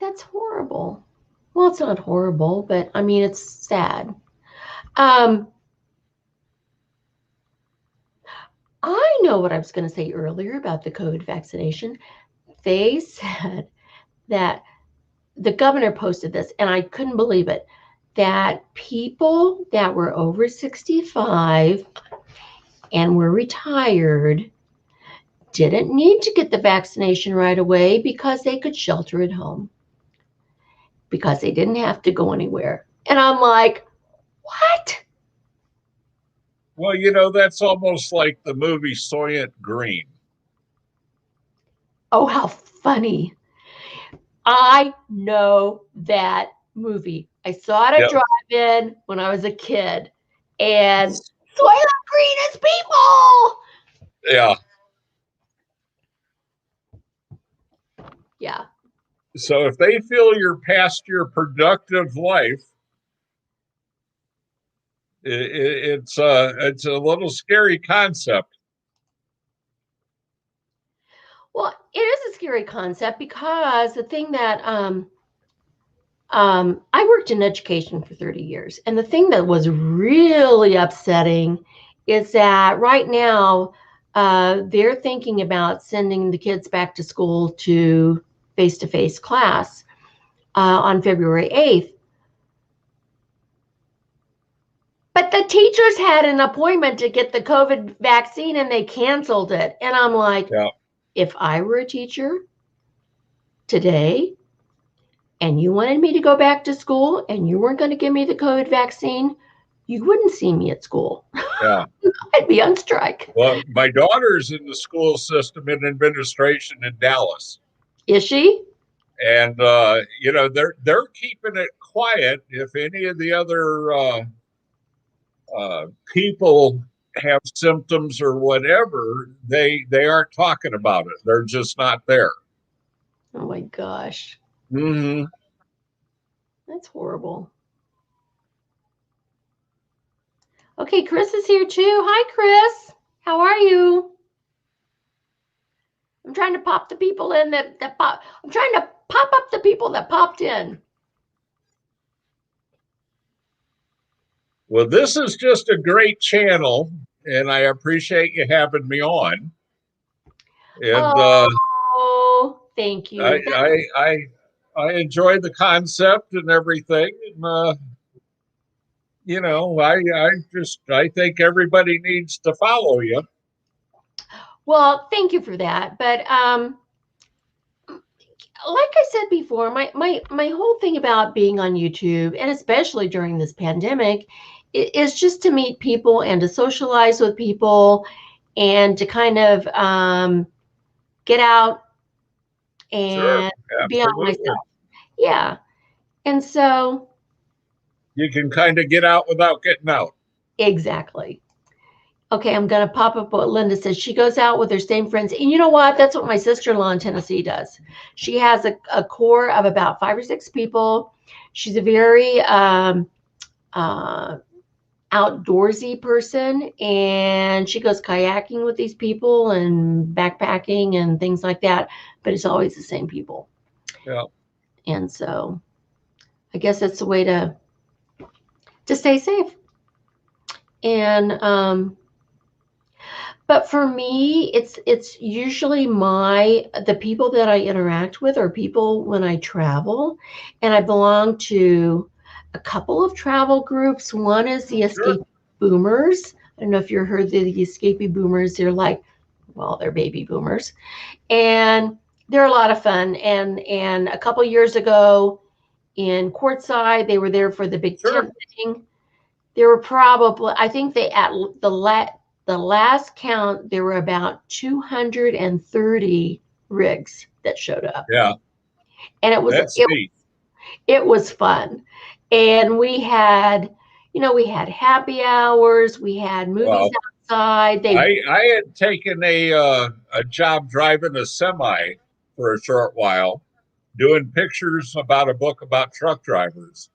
That's horrible. Well, it's not horrible, but I mean it's sad. Um, I know what I was going to say earlier about the COVID vaccination. They said that the governor posted this, and I couldn't believe it, that people that were over 65 and were retired didn't need to get the vaccination right away because they could shelter at home, because they didn't have to go anywhere. And I'm like, what? Well, you know, that's almost like the movie Soylent Green. Oh, how funny. I know that movie. I saw it at Yep. drive-in when I was a kid. And Soylent Green is people. Yeah. Yeah. So if they feel you're past your productive life, it's a little scary concept. Well, it is a scary concept because the thing that I worked in education for 30 years, and the thing that was really upsetting is that right now they're thinking about sending the kids back to school to face class on February 8th. But the teachers had an appointment to get the COVID vaccine and they canceled it. And I'm like, Yeah. if I were a teacher today and you wanted me to go back to school and you weren't going to give me the COVID vaccine, you wouldn't see me at school. Yeah. I'd be on strike. Well, my daughter's in the school system in administration in Dallas, Is she? and you know they're keeping it quiet. If any of the other people have symptoms or whatever, they aren't talking about it. They're just not there. Oh my gosh. Mm-hmm. That's horrible. Okay, Chris is here too. Hi, Chris. How are you? I'm trying to pop the people in that pop. I'm trying to pop up the people that popped in. Well, this is just a great channel, and I appreciate you having me on. And Oh, thank I, you. I I I enjoy the concept and everything. And I think everybody needs to follow you. Well, thank you for that. But like I said before, my whole thing about being on YouTube, and especially during this pandemic, is just to meet people and to socialize with people and to kind of get out Sure, and be out absolutely. myself. Yeah. And so, You can kind of get out without getting out. exactly. Okay, I'm going to pop up what Linda says. She goes out with her same friends. And you know what? That's what my sister in law in Tennessee does. She has a core of about 5 or 6 people. She's a very uh, outdoorsy person, and she goes kayaking with these people and backpacking and things like that. But it's always the same people. Yeah, And so I guess that's the way to stay safe. And but for me, it's usually the people that I interact with are people when I travel, and I belong to a couple of travel groups. One is the sure. Escape Boomers. I don't know if you've heard of the Escapee Boomers. They're like, well, they're baby boomers, and they're a lot of fun. And a couple years ago in Quartzsite, they were there for the big Sure. tent thing. There were probably, I think they at the last count, there were about 230 rigs that showed up, Yeah, and that's neat. it was fun, and we had happy hours, we had movies Well, outside. I had taken a job driving a semi for a short while, doing pictures about a book about truck drivers.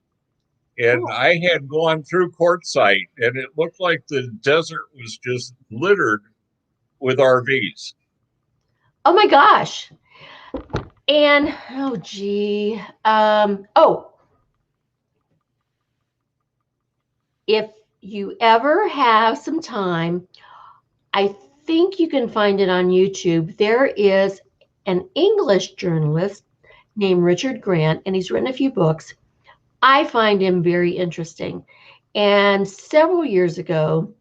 And Oh, I had gone through Quartzsite, and it looked like the desert was just littered with RVs. oh my gosh, and oh gee, oh, if you ever have some time, I think you can find it on YouTube. There is an English journalist named Richard Grant, and he's written a few books. I find him very interesting. And several years ago,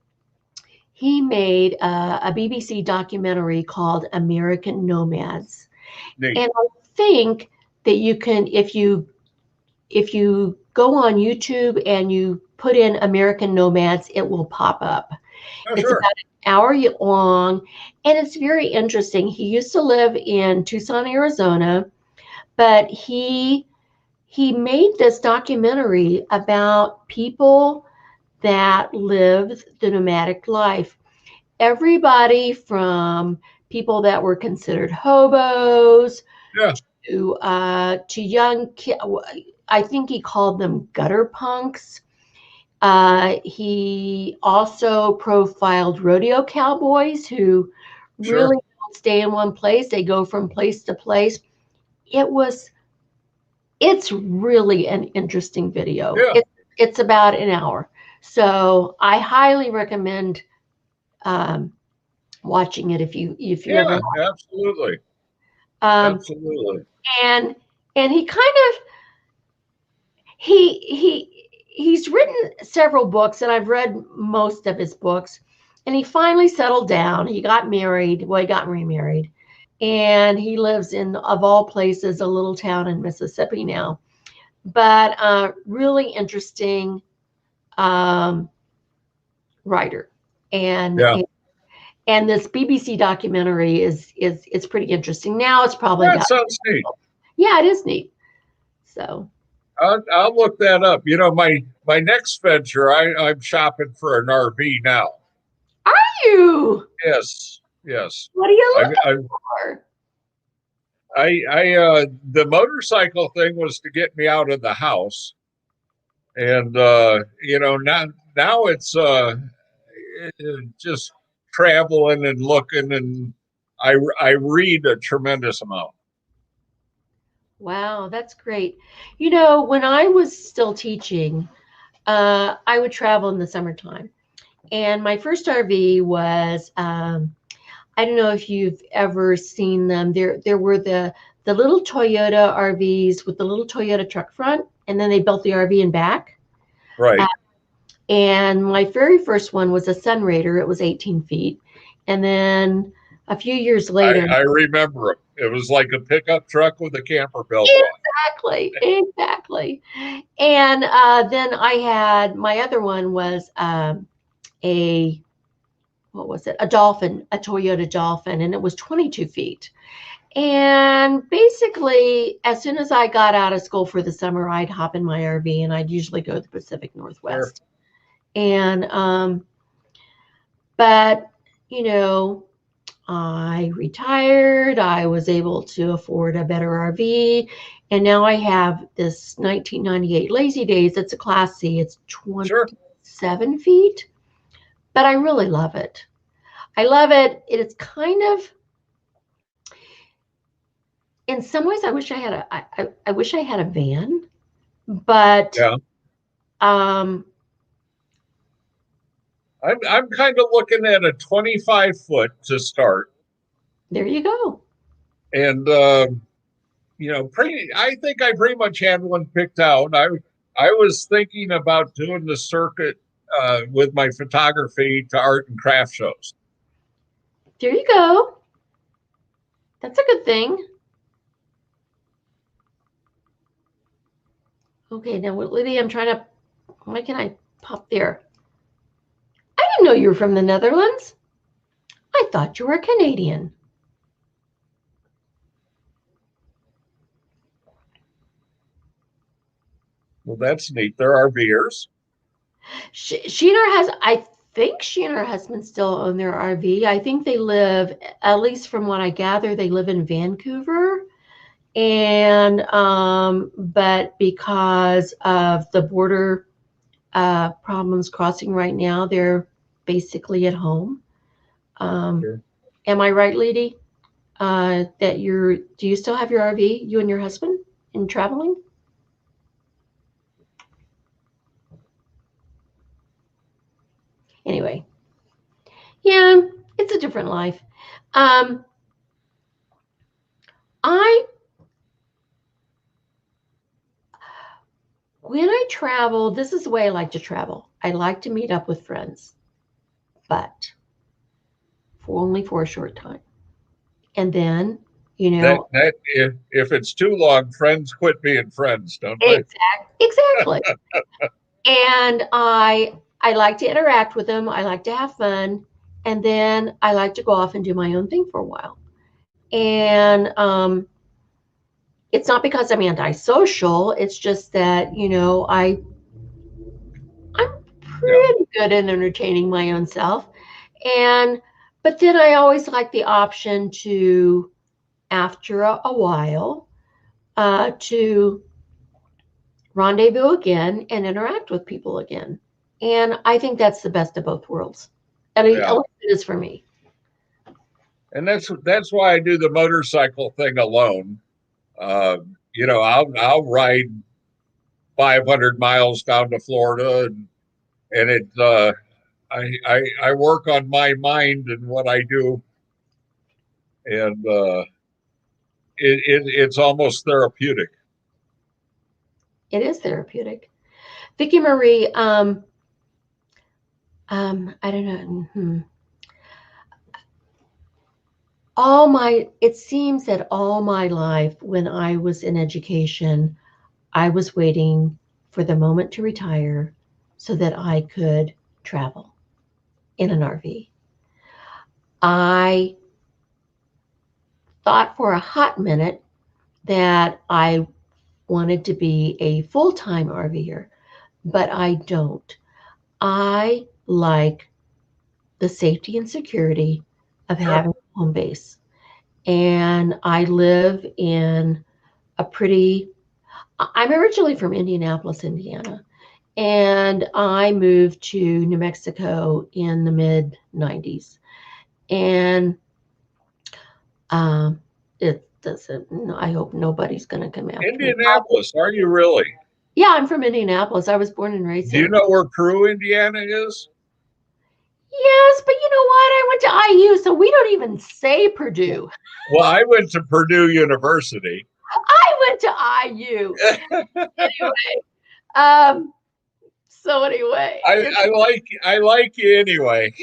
he made a BBC documentary called American Nomads. Neat. And I think that you can, if you go on YouTube and you put in American Nomads, it will pop up. Oh, It's sure. about an hour long, and it's very interesting. He used to live in Tucson, Arizona, but he made this documentary about people that lived the nomadic life. Everybody from people that were considered hobos Yeah, to young kids. I think he called them gutter punks. He also profiled rodeo cowboys who sure. really don't stay in one place. They go from place to place. It was it's really an interesting video. Yeah, It's about an hour. So I highly recommend um, watching it if you ever yeah, absolutely. um, Absolutely. and and he kind of he's written several books, and I've read most of his books, and he finally settled down. He got married. Well, he got remarried, and he lives in, of all places, a little town in Mississippi now. But really interesting um, writer, and Yeah. and this BBC documentary is it's pretty interesting. Now it's probably That about, sounds neat. yeah, it is neat. So I'll look that up. My next venture, I'm shopping for an RV now. You? Yes, yes. What are you I, looking I, for? the motorcycle thing was to get me out of the house, and now it's just traveling and looking, and I read a tremendous amount. Wow, that's great. When I was still teaching, I would travel in the summertime. And my first RV was, I don't know if you've ever seen them. There were the little Toyota RVs with the little Toyota truck front, and then they built the RV in back. Uh, Right. and my very first one was a Sun Raider. It was 18 feet. And then a few years later, I remember it. It was like a pickup truck with a camper belt on. exactly, exactly. And then I had my other one was a what was it? A Dolphin, a Toyota Dolphin, and it was 22 feet. And basically, as soon as I got out of school for the summer, I'd hop in my RV and I'd usually go to the Pacific Sure. Northwest. And but you know, I retired. I was able to afford a better RV. And now I have this 1998 Lazy Days. It's a Class C. It's Sure. 27 feet, but I really love it. I love it. It is kind of, in some ways, I wish I had I wish I had a van, but Yeah. um, I'm kind of looking at a 25-foot to start, there you go. and I think I pretty much had one picked out. I was thinking about doing the circuit with my photography to art and craft shows. There you go. That's a good thing. Okay, now, Lydia, I'm trying to, why can I pop there? I didn't know you were from the Netherlands. I thought you were Canadian. Well, that's neat. There are beers. She and her husband, I think she and her husband still own their RV. I think they live, at least from what I gather, they live in Vancouver. And but because of the border problems crossing right now, they're basically at home. Um, Sure. am I right, Lady? That do you still have your RV, you and your husband, in traveling? Anyway, yeah, it's a different life. Um, I When I travel, this is the way I like to travel. I like to meet up with friends, but only for a short time. And then, you That know, that if it's too long, friends quit being friends, don't they? exactly. And I like to interact with them. I like to have fun, and then I like to go off and do my own thing for a while. And it's not because I'm antisocial. It's just that I'm Yeah. pretty good at entertaining my own self. And but then I always like the option to, after a while, to rendezvous again and interact with people again. And I think that's the best of both worlds. At Yeah. least it is for me. And that's why I do the motorcycle thing alone. I'll ride 500 miles down to Florida, and I work on my mind and what I do, and it's almost therapeutic. It is therapeutic. Vicki Marie, I don't know. It seems that all my life when I was in education, I was waiting for the moment to retire so that I could travel in an RV. I thought for a hot minute that I wanted to be a full time RVer, but I don't. I like the safety and security of having a home base. And I live in a pretty, I'm originally from Indianapolis, Indiana, and I moved to New Mexico in the mid 90s. And it doesn't, I hope nobody's going to come after me. Indianapolis, are you really? Yeah, I'm from Indianapolis. I was born and raised Do you there. know where Peru, Indiana is? Yes, but you know what? I went to IU, so we don't even say Purdue. Well, I went to Purdue University. I went to IU. Anyway, um, so anyway, it's I like you anyway.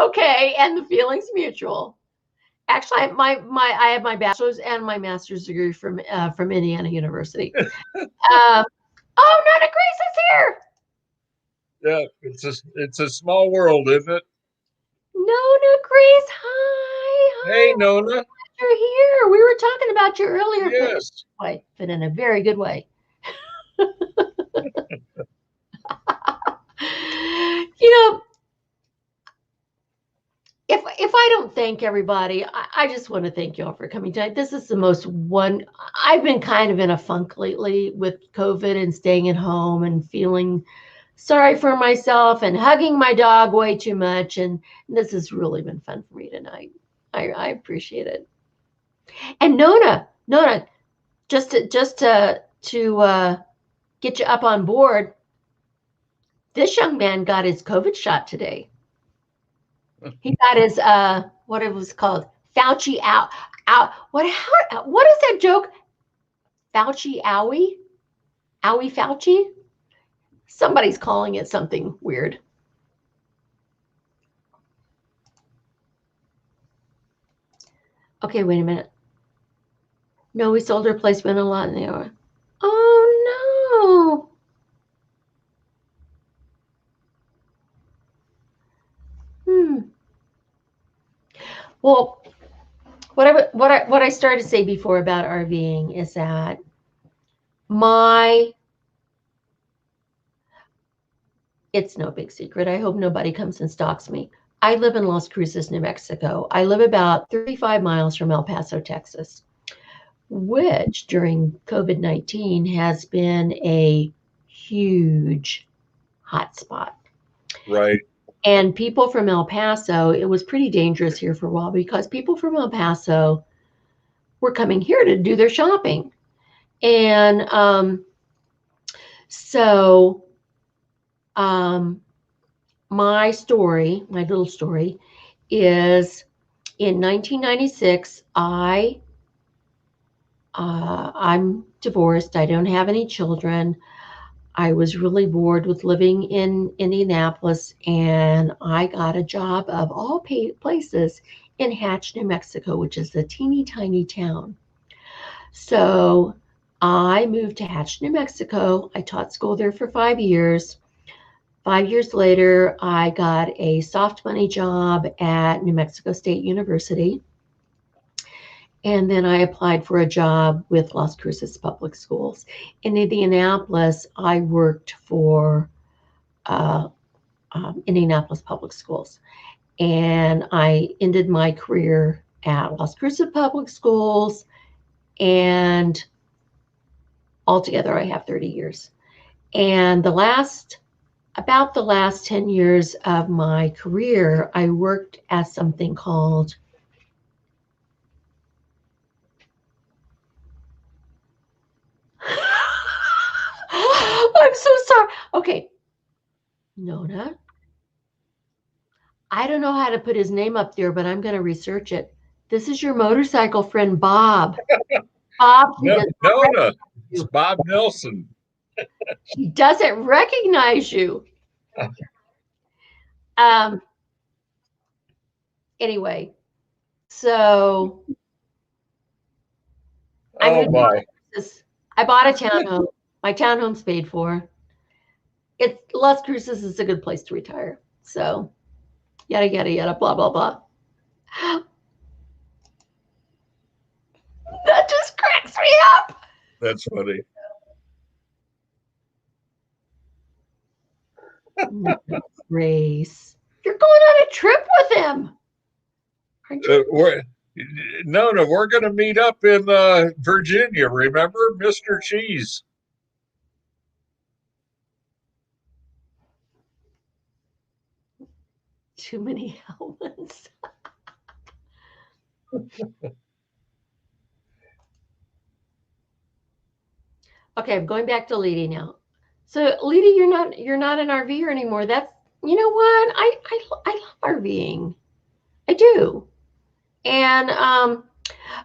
okay, and the feeling's mutual. Actually, I have my bachelor's and my master's degree from Indiana University. Oh, Nana Grace is here. Yeah, it's a small world, isn't it? Nona Grace, hi, Hey, hi. Nona. You're here. We were talking about you earlier, Yes. but in a very good way. You know, if I don't thank everybody, I just want to thank you all for coming tonight. This is the most one. I've been kind of in a funk lately with COVID and staying at home and feeling sorry for myself and hugging my dog way too much. And this has really been fun for me tonight. I appreciate it. And Nona, just to get you up on board, this young man got his COVID shot today. He got his what it was called, Fauci out. What is that joke? Fauci owie Fauci. Somebody's calling it something weird. Okay, wait a minute. No, we sold our place, went a lot in the hour. Oh no. Well, what I started to say before about RVing is that my it's no big secret. I hope nobody comes and stalks me. I live in Las Cruces, New Mexico. I live about 35 miles from El Paso, Texas, which during COVID-19 has been a huge hotspot. Right. And people from El Paso, it was pretty dangerous here for a while because people from El Paso were coming here to do their shopping. And so my story, my little story, is in 1996. I'm divorced. I don't have any children. I was really bored with living in Indianapolis, and I got a job of all places in Hatch, New Mexico, which is a teeny tiny town. So I moved to Hatch, New Mexico. I taught school there for 5 years. 5 years later, I got a soft money job at New Mexico State University. And then I applied for a job with Las Cruces Public Schools. In Indianapolis, I worked for uh, Indianapolis Public Schools. And I ended my career at Las Cruces Public Schools. And altogether, I have 30 years. And about the last 10 years of my career, I worked as something called I'm so sorry. Okay. Nona, I don't know how to put his name up there, but I'm going to research it. This is your motorcycle friend, Bob. Bob, he No, does not Nona. recognize It's you. Bob Nelson. He doesn't recognize you. Um, anyway, so I Oh moved my. to I bought a townhome. My townhome's paid for. Las Cruces is a good place to retire. So yada yada yada blah blah blah. That just cracks me up. That's funny. No, Grace, you're going on a trip with him. Aren't you? No, we're going to meet up in Virginia. Remember, Mr. Cheese? Too many elements. Okay, I'm going back to Leedy now. So, Leedy, you're not an RVer anymore. That's, you know what? I love RVing. I do. And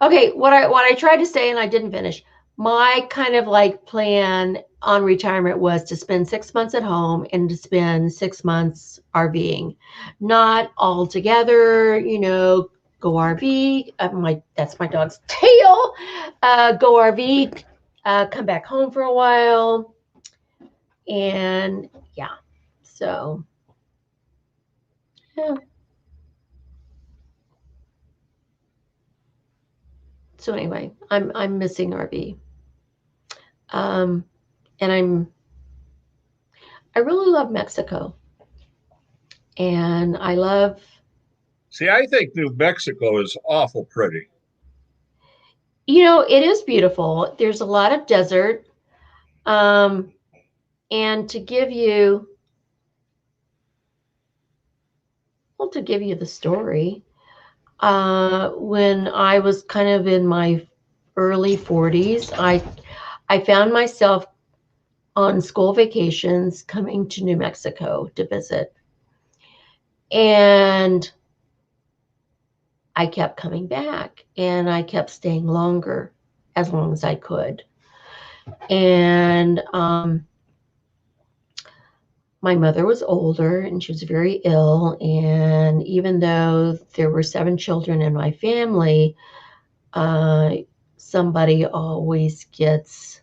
okay, what I tried to say and I didn't finish. My kind of like plan on retirement was to spend 6 months at home and to spend 6 months RVing, not all together. Go RV. That's my dog's tail. Go RV. Come back home for a while, and yeah. So yeah. So anyway, I'm missing RV. Um, and I really love Mexico, and I love. See, I think New Mexico is awful pretty. It is beautiful. There's a lot of desert, um, and to give you the story, when I was kind of in my early 40s, I found myself on school vacations coming to New Mexico to visit. And I kept coming back and I kept staying longer as long as I could. And my mother was older and she was very ill. And even though there were 7 children in my family, somebody always gets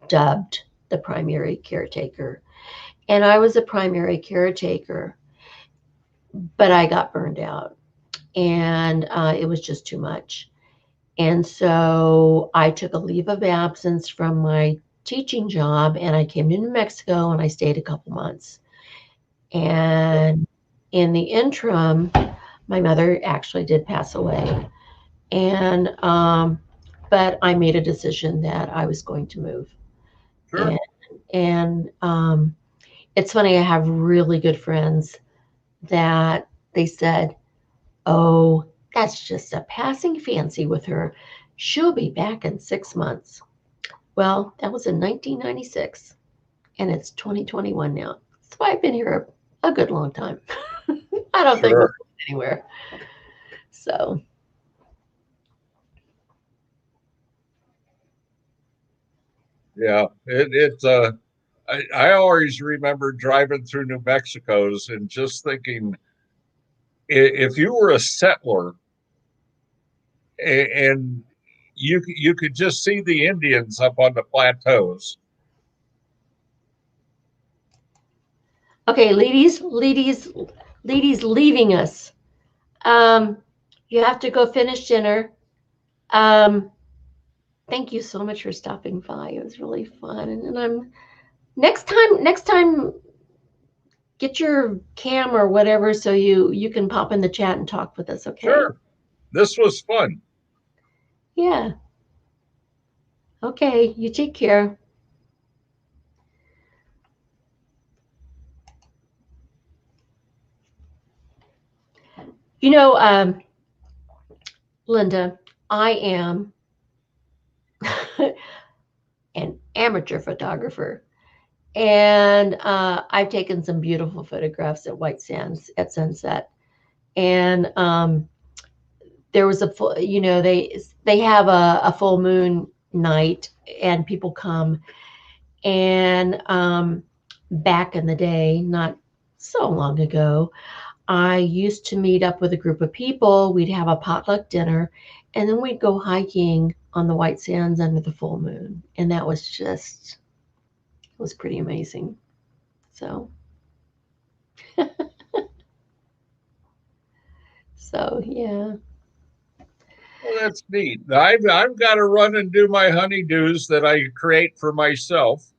dubbed the primary caretaker. And I was a primary caretaker, but I got burned out and it was just too much. And so I took a leave of absence from my teaching job and I came to New Mexico and I stayed a couple months. And in the interim, my mother actually did pass away. And, but I made a decision that I was going to move. Sure. And it's funny, I have really good friends that they said, oh, that's just a passing fancy with her. She'll be back in 6 months. Well, that was in 1996, and it's 2021 now. So I've been here a good long time. I don't think we're Sure. going anywhere. So, Yeah, I always remember driving through New Mexico's and just thinking, if you were a settler and you could just see the Indians up on the plateaus. okay, ladies leaving us. Um, you have to go finish dinner. Um, thank you so much for stopping by. It was really fun, and I'm next time get your cam or whatever so you can pop in the chat and talk with us, okay? Sure, this was fun. Yeah. Okay, you take care. You know, Linda, I am an amateur photographer. And I've taken some beautiful photographs at White Sands at sunset. And there was a full, they have a full moon night, and people come. And back in the day, not so long ago, I used to meet up with a group of people. We'd have a potluck dinner, and then we'd go hiking on the White Sands under the full moon. And that was just, it was pretty amazing. So, so yeah. Well, that's neat. I've got to run and do my honeydews that I create for myself.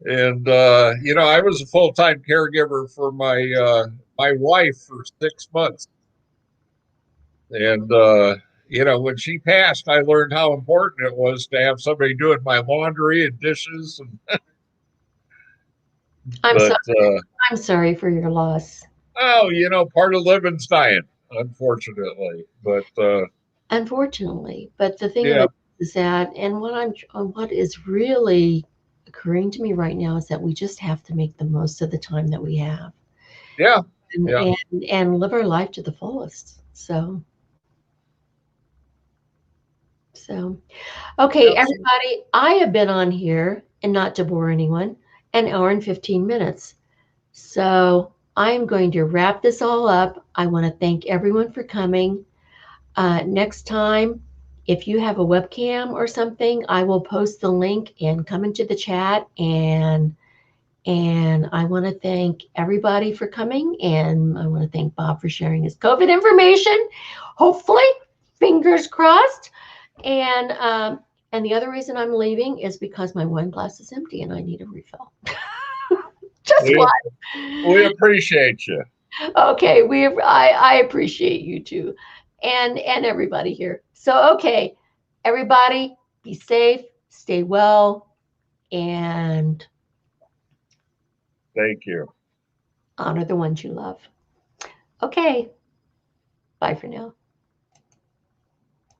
And I was a full-time caregiver for my wife for 6 months. And, when she passed, I learned how important it was to have somebody doing my laundry and dishes. I'm But, sorry. I'm sorry for your loss. part of living's dying, unfortunately. But, Unfortunately, but the thing of yeah, it is that, and what is really occurring to me right now is that we just have to make the most of the time that we have, yeah, and yeah, and live our life to the fullest. So okay, absolutely. everybody, I have been on here, and not to bore anyone, an hour and 15 minutes. So I'm going to wrap this all up. I want to thank everyone for coming. Next time, if you have a webcam or something, I will post the link and come into the chat. And I want to thank everybody for coming, and I want to thank Bob for sharing his COVID information. Hopefully, fingers crossed. And the other reason I'm leaving is because my wine glass is empty and I need a refill. Just We, we one. appreciate you. Okay, I appreciate you too, and everybody here. So okay, everybody, be safe, stay well, and Thank you. honor the ones you love. Okay, bye for now.